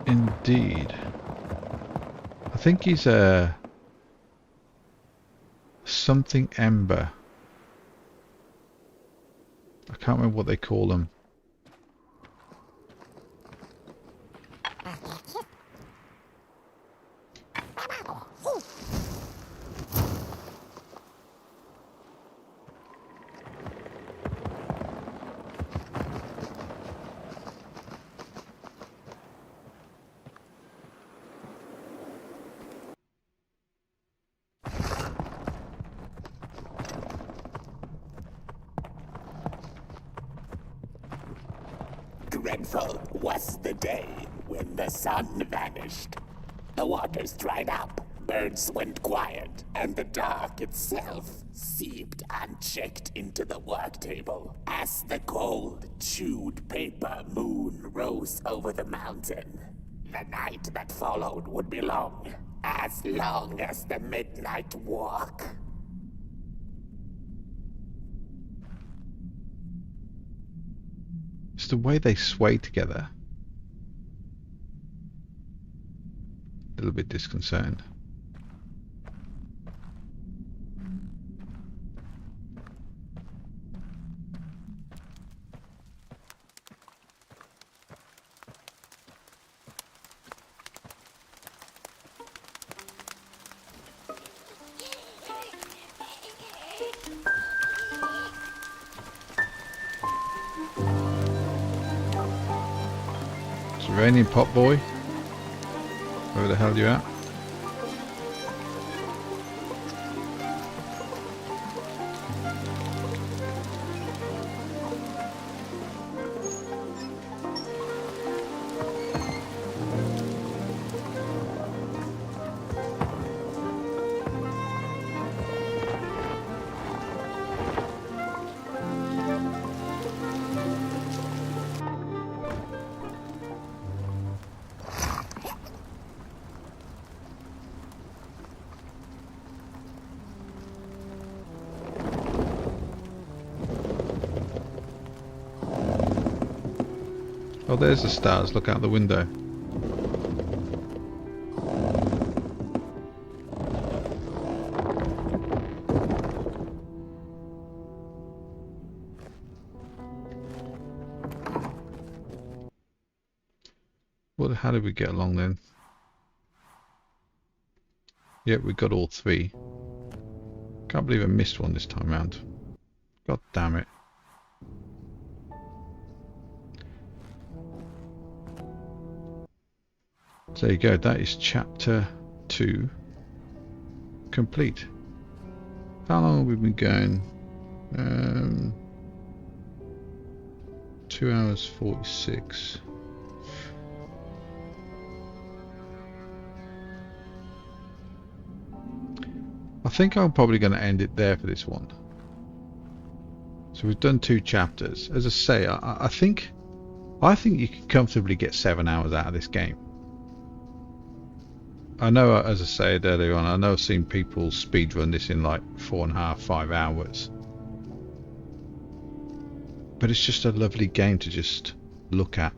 Indeed. I think he's a something ember. I can't remember what they call them. Dreadful was the day when the sun vanished. The waters dried up, birds went quiet, and the dark itself seeped unchecked into the work table as the cold, chewed paper moon rose over the mountain. The night that followed would be long as the midnight walk. It's the way they sway together. A little bit disconcerting. It's raining, Potboy. Where the hell you at? Oh, there's the stars. Look out the window. How did we get along then? Yep, we got all three. Can't believe I missed one this time round. God damn it. So there you go, that is chapter 2 complete. How long have we been going? 2 hours 46. I think I'm probably going to end it there for this one. So we've done 2 chapters. As I say, I think you could comfortably get 7 hours out of this game. I know, as I said earlier on, I know I've seen people speedrun this in like 4.5, 5 hours. But it's just a lovely game to just look at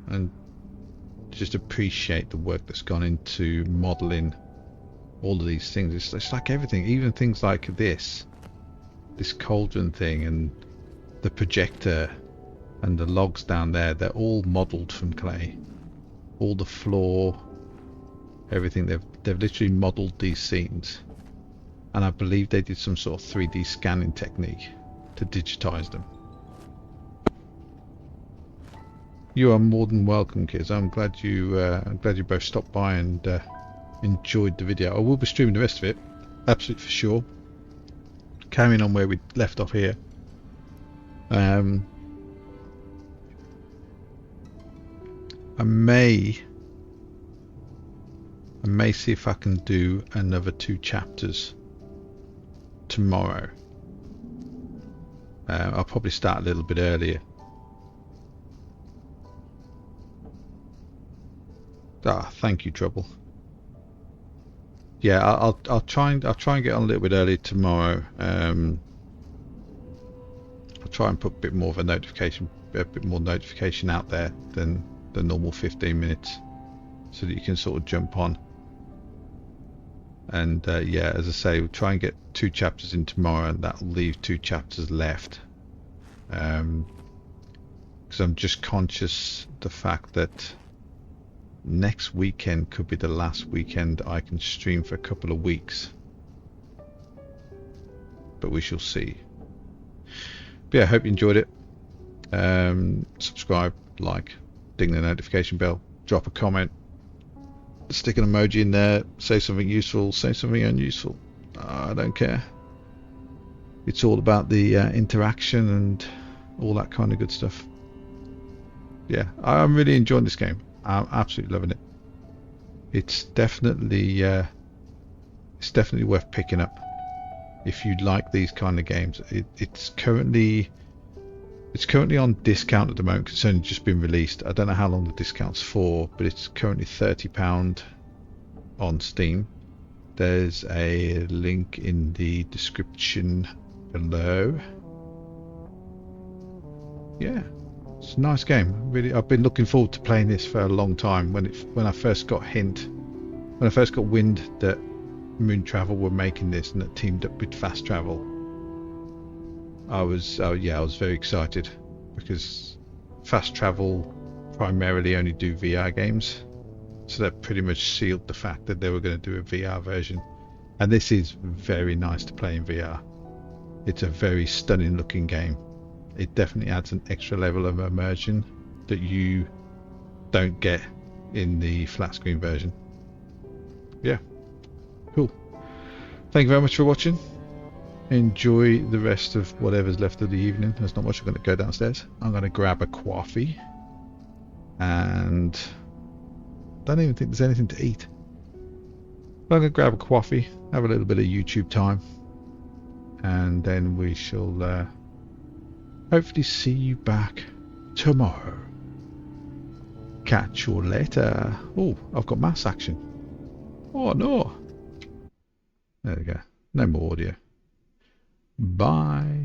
and just appreciate the work that's gone into modelling all of these things. It's like everything, even things like this cauldron thing and the projector and the logs down there, they're all modelled from clay. All the floor, everything, they've literally modelled these scenes, and I believe they did some sort of 3D scanning technique to digitize them. You are more than welcome, kids. I'm glad you both stopped by and enjoyed the video. I will be streaming the rest of it, absolutely for sure. Carrying on where we left off here. I may see if I can do another 2 chapters tomorrow. I'll probably start a little bit earlier. Thank you, Trouble. Yeah, I'll try and get on a little bit early tomorrow. I'll try and put a bit more notification out there than the normal 15 minutes, so that you can sort of jump on. And yeah, as I say, we'll try and get 2 chapters in tomorrow, and that'll leave 2 chapters left. Because I'm just conscious the fact that next weekend could be the last weekend I can stream for a couple of weeks, but we shall see. But yeah, I hope you enjoyed it. Subscribe, like, ding the notification bell, drop a comment, stick an emoji in there, say something useful, say something unuseful. I don't care. It's all about the interaction and all that kind of good stuff. Yeah, I'm really enjoying this game. I'm absolutely loving it. It's definitely worth picking up if you like these kind of games. It's currently on discount at the moment 'cause it's only just been released. I don't know how long the discount's for, but it's currently £30 on Steam. There's a link in the description below. Yeah, it's a nice game. Really, I've been looking forward to playing this for a long time. When I first got wind that Moon Travel were making this and that teamed up with Fast Travel, I was very excited because Fast Travel primarily only do VR games, so that pretty much sealed the fact that they were going to do a VR version. And this is very nice to play in VR. It's a very stunning looking game. It definitely adds an extra level of immersion that you don't get in the flat screen version. Yeah, cool. Thank you very much for watching. Enjoy the rest of whatever's left of the evening. There's not much. I'm going to go downstairs. I'm going to grab a coffee, and don't even think there's anything to eat. But I'm going to grab a coffee, have a little bit of YouTube time, and then we shall hopefully see you back tomorrow. Catch you later. Oh, I've got mass action. Oh no. There we go. No more audio. Bye.